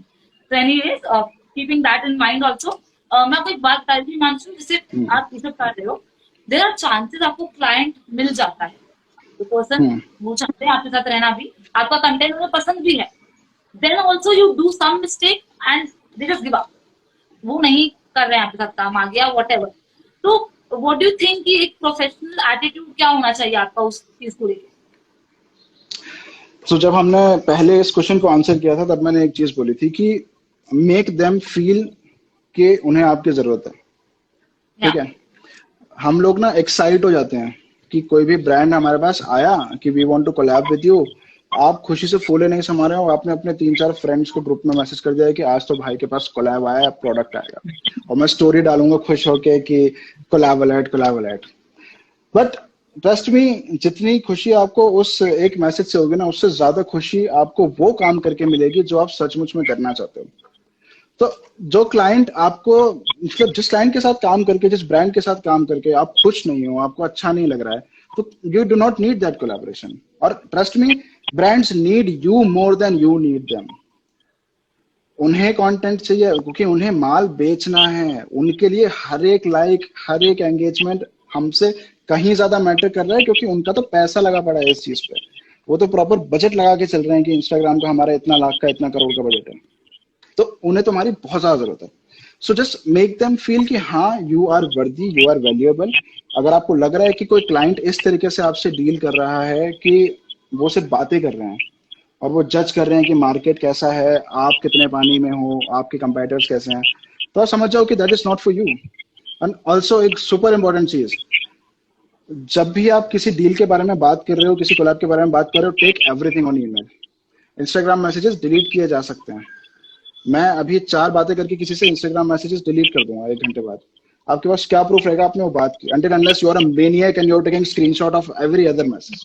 तो anyways, keeping that in mind also, मैं आपको एक बात बता रही थी हिमांशु, जैसे आप ये सब कर रहे हो, देयर आर चांसेस आपको क्लाइंट मिल जाता है, तो पर्सन वो चाहते हैं आपके साथ रहना भी, आपका कंटेंट उन्हें पसंद भी है, then also you do some mistake and they just give up, वो नहीं कर रहे हैं आपके साथ काम, आ गया व्हाटएवर। तो व्हाट डू यू थिंक कि एक प्रोफेशनल एटीट्यूड क्या होना चाहिए आपका उस चीज को लेकर? तो जब हमने पहले इस क्वेश्चन को आंसर किया था तब मैंने एक चीज बोली थी कि मेक देम फील कि उन्हें आपकी जरूरत है, ठीक है। हम लोग ना एक्साइट हो जाते हैं कि कोई भी ब्रांड हमारे पास आया कि we want to collab with you, आप खुशी से फूले नहीं समा रहे हो, आपने अपने 3-4 फ्रेंड्स को ग्रुप में मैसेज कर दिया कि आज तो भाई के पास कोलैब आया है, प्रोडक्ट आएगा, और मैं स्टोरी डालूंगा खुश होके कि collab alert. But trust me, जितनी खुशी आपको उस एक मैसेज से होगी ना, उससे ज्यादा खुशी आपको वो काम करके मिलेगी जो आप सचमुच में करना चाहते हो। तो जो क्लाइंट आपको, मतलब जिस क्लाइंट के साथ काम करके, जिस ब्रांड के साथ काम करके आप खुश नहीं हो, आपको अच्छा नहीं लग रहा है, तो you do not need that collaboration. और trust me, brands need you more than you need them. उन्हें कंटेंट चाहिए क्योंकि उन्हें माल बेचना है, उनके लिए हर एक लाइक, हर एक एंगेजमेंट हमसे कहीं ज्यादा मैटर कर रहा है, क्योंकि उनका तो पैसा लगा पड़ा है इस चीज पे, वो तो प्रॉपर बजट लगा के चल रहे हैं कि इंस्टाग्राम का हमारा इतना लाख का, इतना करोड़ का बजट है, तो उन्हें तुम्हारी बहुत ज्यादा जरूरत है। So just make them feel कि हाँ, you are worthy, you are valuable. अगर आपको लग रहा है कि कोई क्लाइंट इस तरीके से आपसे डील कर रहा है कि वो सिर्फ बातें कर रहे हैं और वो जज कर रहे हैं कि मार्केट कैसा है, आप कितने पानी में हो, आपके कंपेटिटर्स कैसे हैं, तो आप समझ जाओ कि that is not for you. And also एक सुपर इंपॉर्टेंट चीज, जब भी आप किसी डील के बारे में बात कर रहे हो, किसी कोलैब के बारे में बात कर रहे हो, take everything on email. Instagram messages delete किए जा सकते हैं। मैं अभी 4 बातें करके किसी से इंस्टाग्राम मैसेजेस डिलीट कर दूंगा 1 घंटे बाद, आपके पास क्या प्रूफ रहेगा आपने वो बात की? until unless you are a maniac and you're taking screenshot of every other message.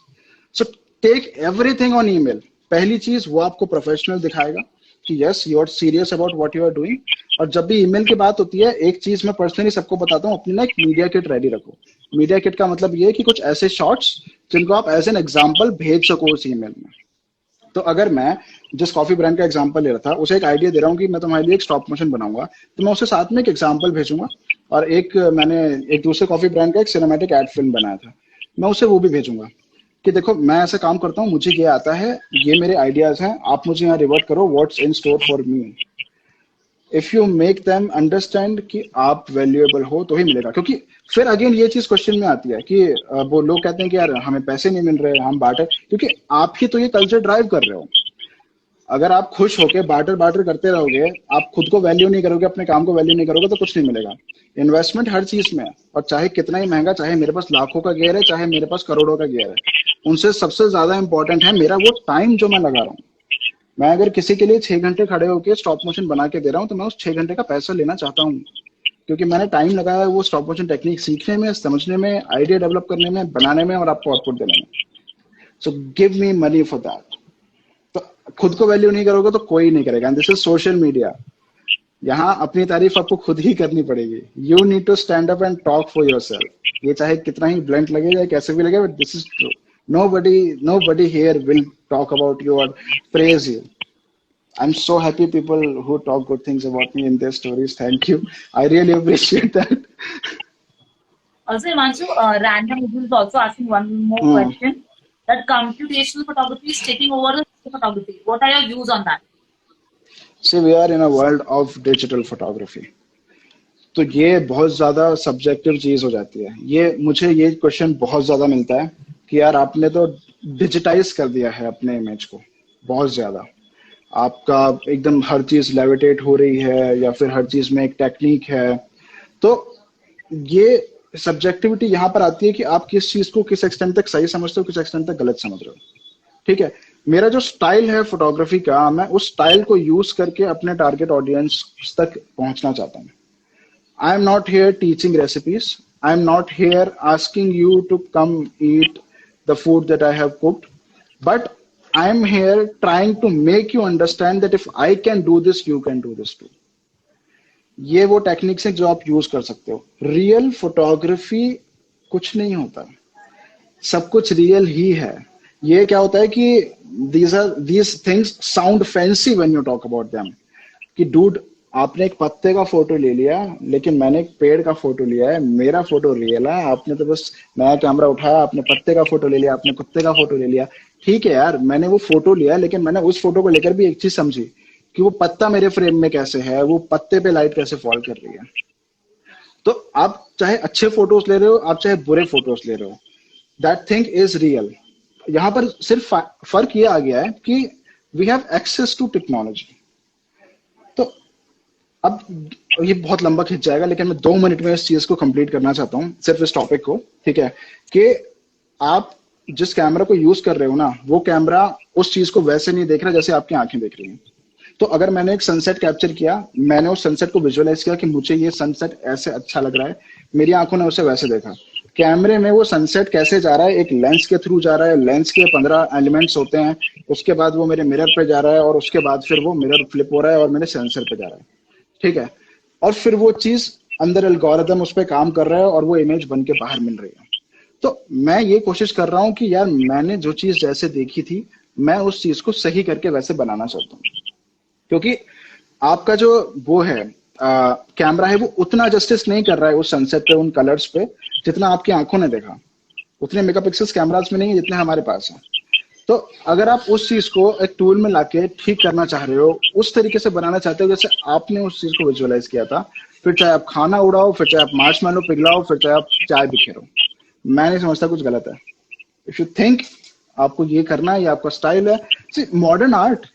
So take everything on email. पहली चीज वो आपको प्रोफेशनल दिखाएगा कि yes you are serious about what you are doing। और जब भी ईमेल की बात होती है, एक चीज मैं पर्सनली सबको बताता हूँ, अपनी ना एक मीडिया किट रेडी रखो। मीडिया किट का मतलब ये है कि कुछ ऐसे शॉर्ट्स जिनको आप एज एन एग्जाम्पल भेज सको उस ईमेल में। तो अगर मैं जिस कॉफी ब्रांड का एग्जांपल ले रहा था उसे एक आइडिया दे रहा हूँ कि मैं तुम्हारे लिए एक स्टॉप मोशन बनाऊंगा, तो मैं उसे साथ में एक एग्जांपल भेजूंगा। और एक मैंने एक दूसरे कॉफी ब्रांड का एक सिनेमैटिक एड फिल्म बनाया था, मैं उसे वो भी भेजूंगा कि देखो मैं ऐसा काम करता हूँ, मुझे ये आता है, ये मेरे आइडियाज हैं, आप मुझे यहाँ रिवर्ट करो what's in store for me. If you make them understand कि आप वैल्यूएबल हो तो ही मिलेगा। क्योंकि फिर अगेन ये चीज क्वेश्चन में आती है कि वो लोग कहते हैं कि यार हमें पैसे नहीं मिल रहे, हम बांटे, क्योंकि आप ही तो ये कल्चर ड्राइव कर रहे हो। अगर आप खुश होके बार्टर बार्टर करते रहोगे, आप खुद को वैल्यू नहीं करोगे, अपने काम को वैल्यू नहीं करोगे, तो कुछ नहीं मिलेगा। इन्वेस्टमेंट हर चीज में है, और चाहे कितना ही महंगा, चाहे मेरे पास लाखों का गियर है, चाहे मेरे पास करोड़ों का गियर है, उनसे सबसे ज्यादा इंपॉर्टेंट है मेरा वो टाइम जो मैं लगा रहा हूँ। मैं अगर किसी के लिए 6 घंटे खड़े होकर स्टॉप मोशन बना के दे रहा हूँ, तो मैं उस 6 घंटे का पैसा लेना चाहता हूँ, क्योंकि मैंने टाइम लगाया है वो स्टॉप मोशन टेक्निक सीखने में, समझने में, आइडिया डेवलप करने में, बनाने में और आपको आउटपुट देने में। So give me money for that. तो खुद को वैल्यू नहीं करोगे तो कोई नहीं करेगा। This is social media. यहाँ अपनी तारीफ आपको खुद ही करनी पड़ेगी। You need to stand up and talk for yourself. ये चाहे कितना ही ब्लंट लगे या कैसे भी लगे, but this is true. Nobody here will talk about you or praise you. I'm so happy people who talk good things about me in their stories. Thank you. I really appreciate that. Also, Himanshu, random is also asking one more question. That computational photography is taking over the photography. What are your views on that? See, we are in a world of digital photography. तो ये बहुत ज्यादा subjective चीज हो जाती है। मुझे ये क्वेश्चन बहुत ज्यादा मिलता है कि यार आपने तो डिजिटाइज कर दिया है अपने इमेज को बहुत ज्यादा, आपका एकदम हर चीज लेविटेट हो रही है, या फिर हर चीज में एक टेक्निक है। तो ये सब्जेक्टिविटी यहाँ पर आती है कि आप किस चीज को किस एक्सटेंट तक सही समझते हो, किस एक्सटेंट तक गलत समझ रहे हो। ठीक है, मेरा जो स्टाइल है फोटोग्राफी का, मैं उस स्टाइल को यूज करके अपने टारगेट ऑडियंस तक पहुंचना चाहता हूँ। I am not here teaching recipes. I am not here asking you to come eat the food that I have cooked. But I am here trying to make you understand that if I can do this, you can do this too. ये वो techniques है जो आप use कर सकते हो। Real photography कुछ नहीं होता, सब कुछ रियल ही है। ये क्या होता है कि these things sound fancy when you talk about them. कि dude, आपने एक पत्ते का फोटो ले लिया, लेकिन मैंने एक पेड़ का फोटो लिया है, मेरा फोटो रियल है। आपने तो बस नया कैमरा उठाया, आपने पत्ते का फोटो ले लिया, आपने कुत्ते का फोटो ले लिया। ठीक है यार, मैंने वो फोटो लिया, लेकिन मैंने उस फोटो को लेकर भी एक चीज समझी कि वो पत्ता मेरे फ्रेम में कैसे है, वो पत्ते पे लाइट कैसे फॉल कर रही है। तो आप चाहे अच्छे फोटोज ले रहे हो, आप चाहे बुरे फोटोज ले रहे हो, दैट थिंग इज रियल। यहाँ पर सिर्फ फर्क ये आ गया है कि we have access to technology. तो अब ये बहुत लंबा खिंच जाएगा, लेकिन मैं 2 मिनट में इस चीज को कंप्लीट करना चाहता हूँ, सिर्फ इस टॉपिक को। ठीक है, कि आप जिस कैमरा को यूज कर रहे हो ना, वो कैमरा उस चीज को वैसे नहीं देख रहा जैसे आपकी आंखें देख रही हैं। तो अगर मैंने एक सनसेट कैप्चर किया, मैंने उस सनसेट को विजुअलाइज किया कि मुझे ये सनसेट ऐसे अच्छा लग रहा है, मेरी आंखों ने उसे वैसे देखा। कैमरे में वो सनसेट कैसे जा रहा है, एक लेंस के थ्रू जा रहा है, लेंस के 15 एलिमेंट्स होते हैं, उसके बाद वो मेरे मिरर पे जा रहा है, और उसके बाद फिर वो मिरर फ्लिप हो रहा है और मेरे सेंसर पे जा रहा है। ठीक है, और फिर वो चीज अंदर एल्गोरिथम उस पर काम कर रहा है और वो इमेज बन के बाहर मिल रही है। तो मैं ये कोशिश कर रहा हूँ कि यार मैंने जो चीज जैसे देखी थी, मैं उस चीज को सही करके वैसे बनाना चाहता हूँ। क्योंकि आपका जो वो है कैमरा है, वो उतना जस्टिस नहीं कर रहा है उस सनसेट पे, उन कलर्स पे, जितना आपकी आंखों ने देखा। उतने मेगापिक्सल्स कैमरास में नहीं है जितने हमारे पास है। तो अगर आप उस चीज को एक टूल में लाके ठीक करना चाह रहे हो, उस तरीके से बनाना चाहते हो जैसे आपने उस चीज को विजुअलाइज किया था, फिर चाहे आप खाना उड़ाओ, फिर चाहे आप मार्शमैलो पिघलाओ, फिर चाहे आप चाय बिखेरो, मैं नहीं समझता कुछ गलत है। इफ यू थिंक आपको ये करना है, ये आपका स्टाइल है। मॉडर्न आर्ट,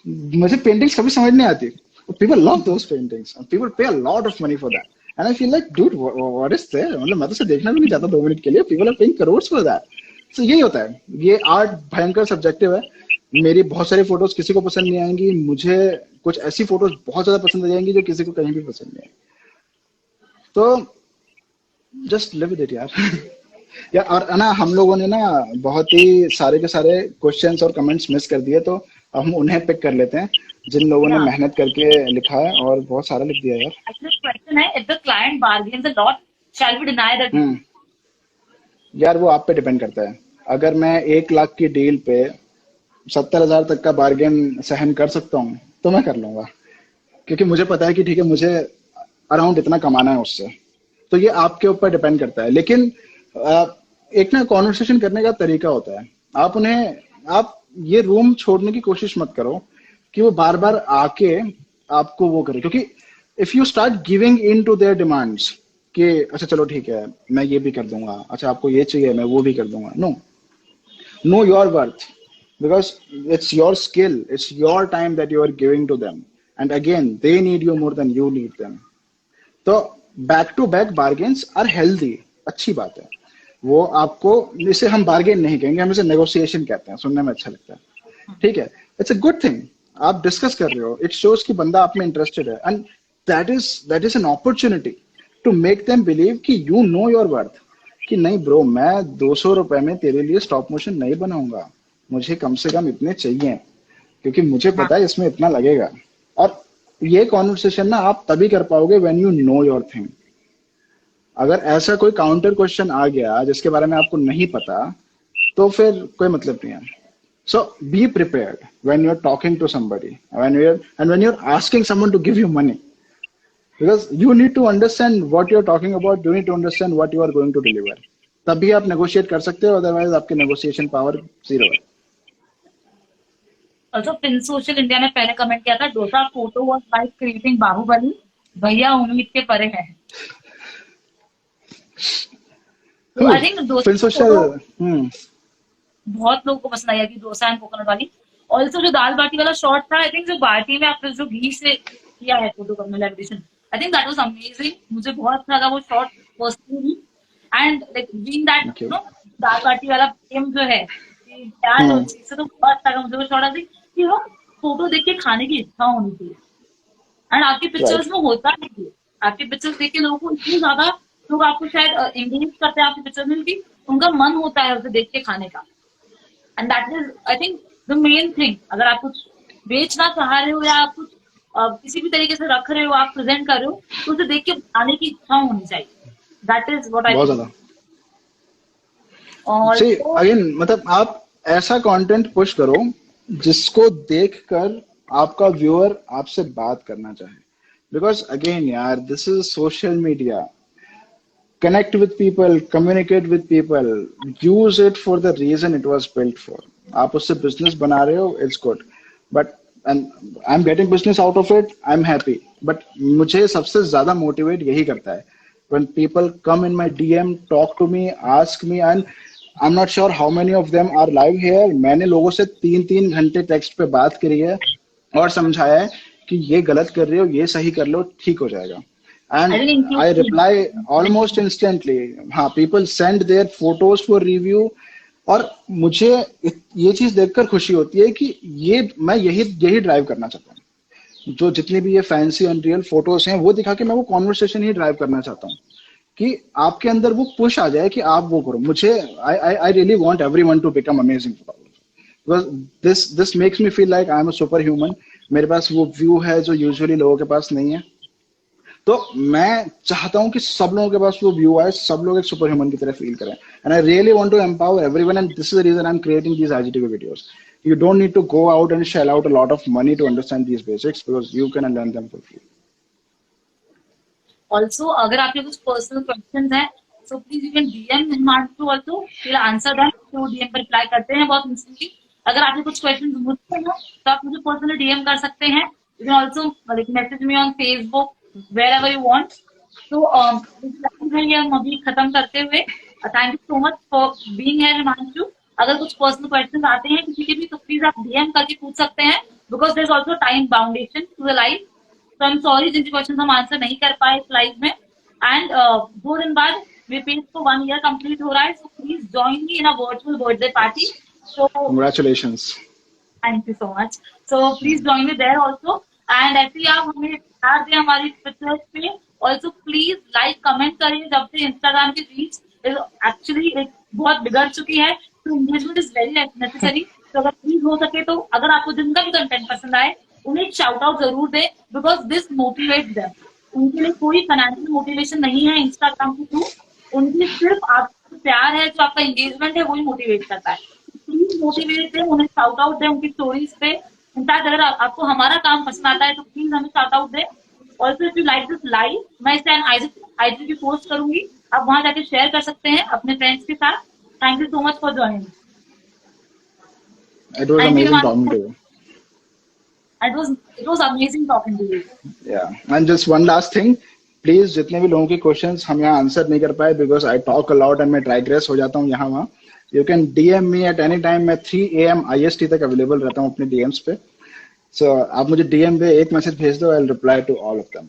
मुझे पेंटिंग्स कभी समझ नहीं आती। People love those paintings, people pay a lot of money for that, and I feel like dude what is there. मतलब मैं तो उसे देखना भी नहीं चाहता 2 मिनट के लिए, people are paying crore for that. तो यही होता है, ये आर्ट भयंकर सब्जेक्टिव है। मेरी बहुत सारी फोटोज किसी को पसंद नहीं आएंगी, मुझे कुछ ऐसी फोटोज बहुत ज्यादा पसंद आ जाएंगी जो किसी को कहीं भी पसंद नहीं आएगी। तो जस्ट लिव विद इट यार। या और ना, हम लोगों ने ना बहुत ही सारे के सारे क्वेश्चंस और कमेंट्स मिस कर दिए, तो हम उन्हें पिक कर लेते हैं जिन लोगों ने मेहनत करके लिखा है, और बहुत सारा लिख दिया यार। एक्चुअली क्वेश्चन है, if the client bargains a lot, shall we deny that? यार वो आप पे डिपेंड करता है। अगर मैं 1 लाख की डील पे 70,000 तक का बार्गेन सहन कर सकता हूँ तो मैं कर लूंगा, क्योंकि मुझे पता है कि ठीक है मुझे अराउंड इतना कमाना है उससे। तो ये आपके ऊपर डिपेंड करता है। लेकिन अ, एक ना कॉन्वर्सेशन करने का तरीका होता है। आप ये रूम छोड़ने की कोशिश मत करो कि वो बार बार आके आपको वो करे, क्योंकि if you start giving in to their demands कि अच्छा चलो ठीक है मैं ये भी कर दूंगा, अच्छा आपको ये चाहिए मैं वो भी कर दूंगा, no, know your worth, because it's your skill, it's your time that you are giving to them, and again they need you more than you need them. तो back to back bargains are healthy, अच्छी बात है वो। आपको इसे हम bargain नहीं कहेंगे, हम इसे नेगोशिएशन कहते हैं, सुनने में अच्छा लगता है, ठीक है। इट्स अ गुड थिंग, आप डिस्कस कर रहे हो, इट शोज कि बंदा आप में इंटरेस्टेड है, and that is an opportunity to make them believe कि यू नो योर वर्थ, कि नहीं ब्रो मैं 200 रुपए में तेरे लिए स्टॉप मोशन नहीं बनाऊंगा, मुझे कम से कम इतने चाहिए, क्योंकि मुझे पता है इसमें इतना लगेगा। और ये कॉन्वर्सेशन ना आप तभी कर पाओगे when you know your thing. अगर ऐसा कोई काउंटर क्वेश्चन आ गया जिसके बारे में आपको नहीं पता, तो फिर कोई मतलब नहीं है। So be prepared when you are talking to somebody, when you are asking someone to give you money, because you need to understand what you're talking about, you need to understand what you are going to deliver, तभी आप negotiate कर सकते हो, otherwise आपकी negotiation power zero है। Also fin social India ने पहले comment किया था, dosa photo was like creating Baahubali, भैया उम्मीद के परे है। तो आई थिंक फिर डोसा सोशल फोटो बहुत लोगों को पसंद आया कि डोसा एंड कोकोनट वाली। ऑल्सो जो दाल बाटी वाला शॉट था, आई थिंक जो बाटी में आपने जो घी से किया है photo communication, I think that was amazing, मुझे बहुत अच्छा लगा वो shot personally. And like being that dal baati वाला गेम जो है कि प्याज और चीज से, तो बहुत अच्छा लगा मुझे वो शॉट। आई थिंक कि वो फोटो देख के खाने की इच्छा होनी चाहिए, एंड आपकी पिक्चर्स में होता नहीं है। आपकी पिक्चर्स देख के लोगों को इतनी ज्यादा, लोग आपको शायद एंगेज करते हैं आपकी पिक्चर में कि उनका मन होता है उसे देख के खाने का। And that is I think the main thing. अगर आप कुछ बेचना चाह रहे हो या आप कुछ किसी भी तरीके से रख रहे हो, आप प्रेजेंट कर रहे हो, तो उसे देख के खाने की इच्छा होनी चाहिए। दैट इज व्हाट आई बहुत थिंक। ज्यादा और अगेन मतलब आप ऐसा कंटेंट पुश करो जिसको देखकर आपका व्यूअर आपसे बात करना चाहे, बिकॉज अगेन यार this is social media. Connect with people, communicate with people, use it for the reason it was built for. आप उससे business बना रहे हो, it's good, but and I'm getting business out of it, I'm happy. But मुझे सबसे ज्यादा motivate यही करता है when people come in my DM, talk to me, ask me, and I'm not sure how many of them are live here. मैंने लोगों से 3-3 घंटे टेक्स्ट पे बात करी है और समझाया है कि ये गलत कर रहे हो, ये सही कर लो, ठीक हो जाएगा। And I reply almost instantly. हाँ, people send their photos for review, और मुझे ये चीज देखकर खुशी होती है कि ये मैं यही ड्राइव करना चाहता हूँ। जो जितनी भी ये फैंसी अनरियल फोटोज हैं वो दिखा के मैं वो कॉन्वर्सेशन ही ड्राइव करना चाहता हूँ कि आपके अंदर वो पुश आ जाए कि आप वो करो। मुझे I really want everyone to become amazing because this makes me feel like I am a super human. मेरे पास वो व्यू है जो यूजुअली लोगों के पास नहीं है, तो मैं चाहता हूं कि सब लोगों के पास वो व्यू आए, सब लोग एक सुपर ह्यूमन की तरह फील करें। And I really want to empower everyone, and this is the reason I am creating these IGTV videos. You don't need to go out and shell out a lot of money to understand these basics, because you can learn them for free. Also अगर आपके कुछ personal question है, so please you can DM Himanshu also, will answer them. तो DM पर reply करते हैं बहुत instantly. अगर आपके कुछ क्वेश्चन मुझसे हैं तो आप मुझे पर्सनली डीएम कर सकते हैं। You can also message me on Facebook, wherever you want. So ये हम अभी खत्म करते हुए, thank you so much for being here Himanshu. अगर कुछ पर्सनल क्वेश्चन आते हैं किसी के भी, तो प्लीज आप डीएम करके पूछ सकते हैं, because there is also time boundation to the live. तो आई एम सॉरी जिनके क्वेश्चन हम आंसर नहीं कर पाए इस लाइव में। एंड 2 दिन बाद मेरे पेज को 1 ईयर कंप्लीट हो रहा है, so please join me in a virtual birthday party. So Congratulations. Thank you so much. So please join me there also. And ऐसे ही आप हमें प्यार दें हमारी पिक्चर्स पे। ऑल्सो प्लीज लाइक कमेंट करिए। जब से इंस्टाग्राम की रीच एक्चुअली बहुत बिगड़ चुकी है, तो एंगेजमेंट इज वेरी नेसेसरी। तो अगर प्लीज हो सके तो अगर आपको जिनका भी कंटेंट पसंद आए उन्हें एक शाउट आउट जरूर दें, बिकॉज दिस मोटिवेट्स देम। उनके लिए कोई फाइनेंशियल मोटिवेशन नहीं है इंस्टाग्राम के थ्रू, उनकी सिर्फ आपका प्यार है, जो आपका एंगेजमेंट है, वही मोटिवेट करता है। प्लीज मोटिवेट दें, उन्हें शाउट आउट दें उनकी स्टोरीज पे। इनफैक्ट अगर आपको हमारा काम पसंद आता है तो प्लीज हमें शाउट आउट दें। Also if you like this live, मैं इसे आईजी की पोस्ट करूंगी, आप वहां जाके शेयर कर सकते हैं अपने फ्रेंड्स के साथ। Thank you so much for joining. It was amazing talking to you. It was amazing talking to you. Yeah, and just one last thing, please जितने भी लोगों के क्वेश्चंस हम यहाँ आंसर नहीं कर पाए because I talk a lot and मैं डाइग्रेस हो जाता हूँ यहाँ वहाँ, you can DM me at any time. मैं 3 AM IST तक अवेलेबल रहता हूँ अपने DMs पे। सो आप मुझे DM पे एक मैसेज भेज दो, I will reply to all of them.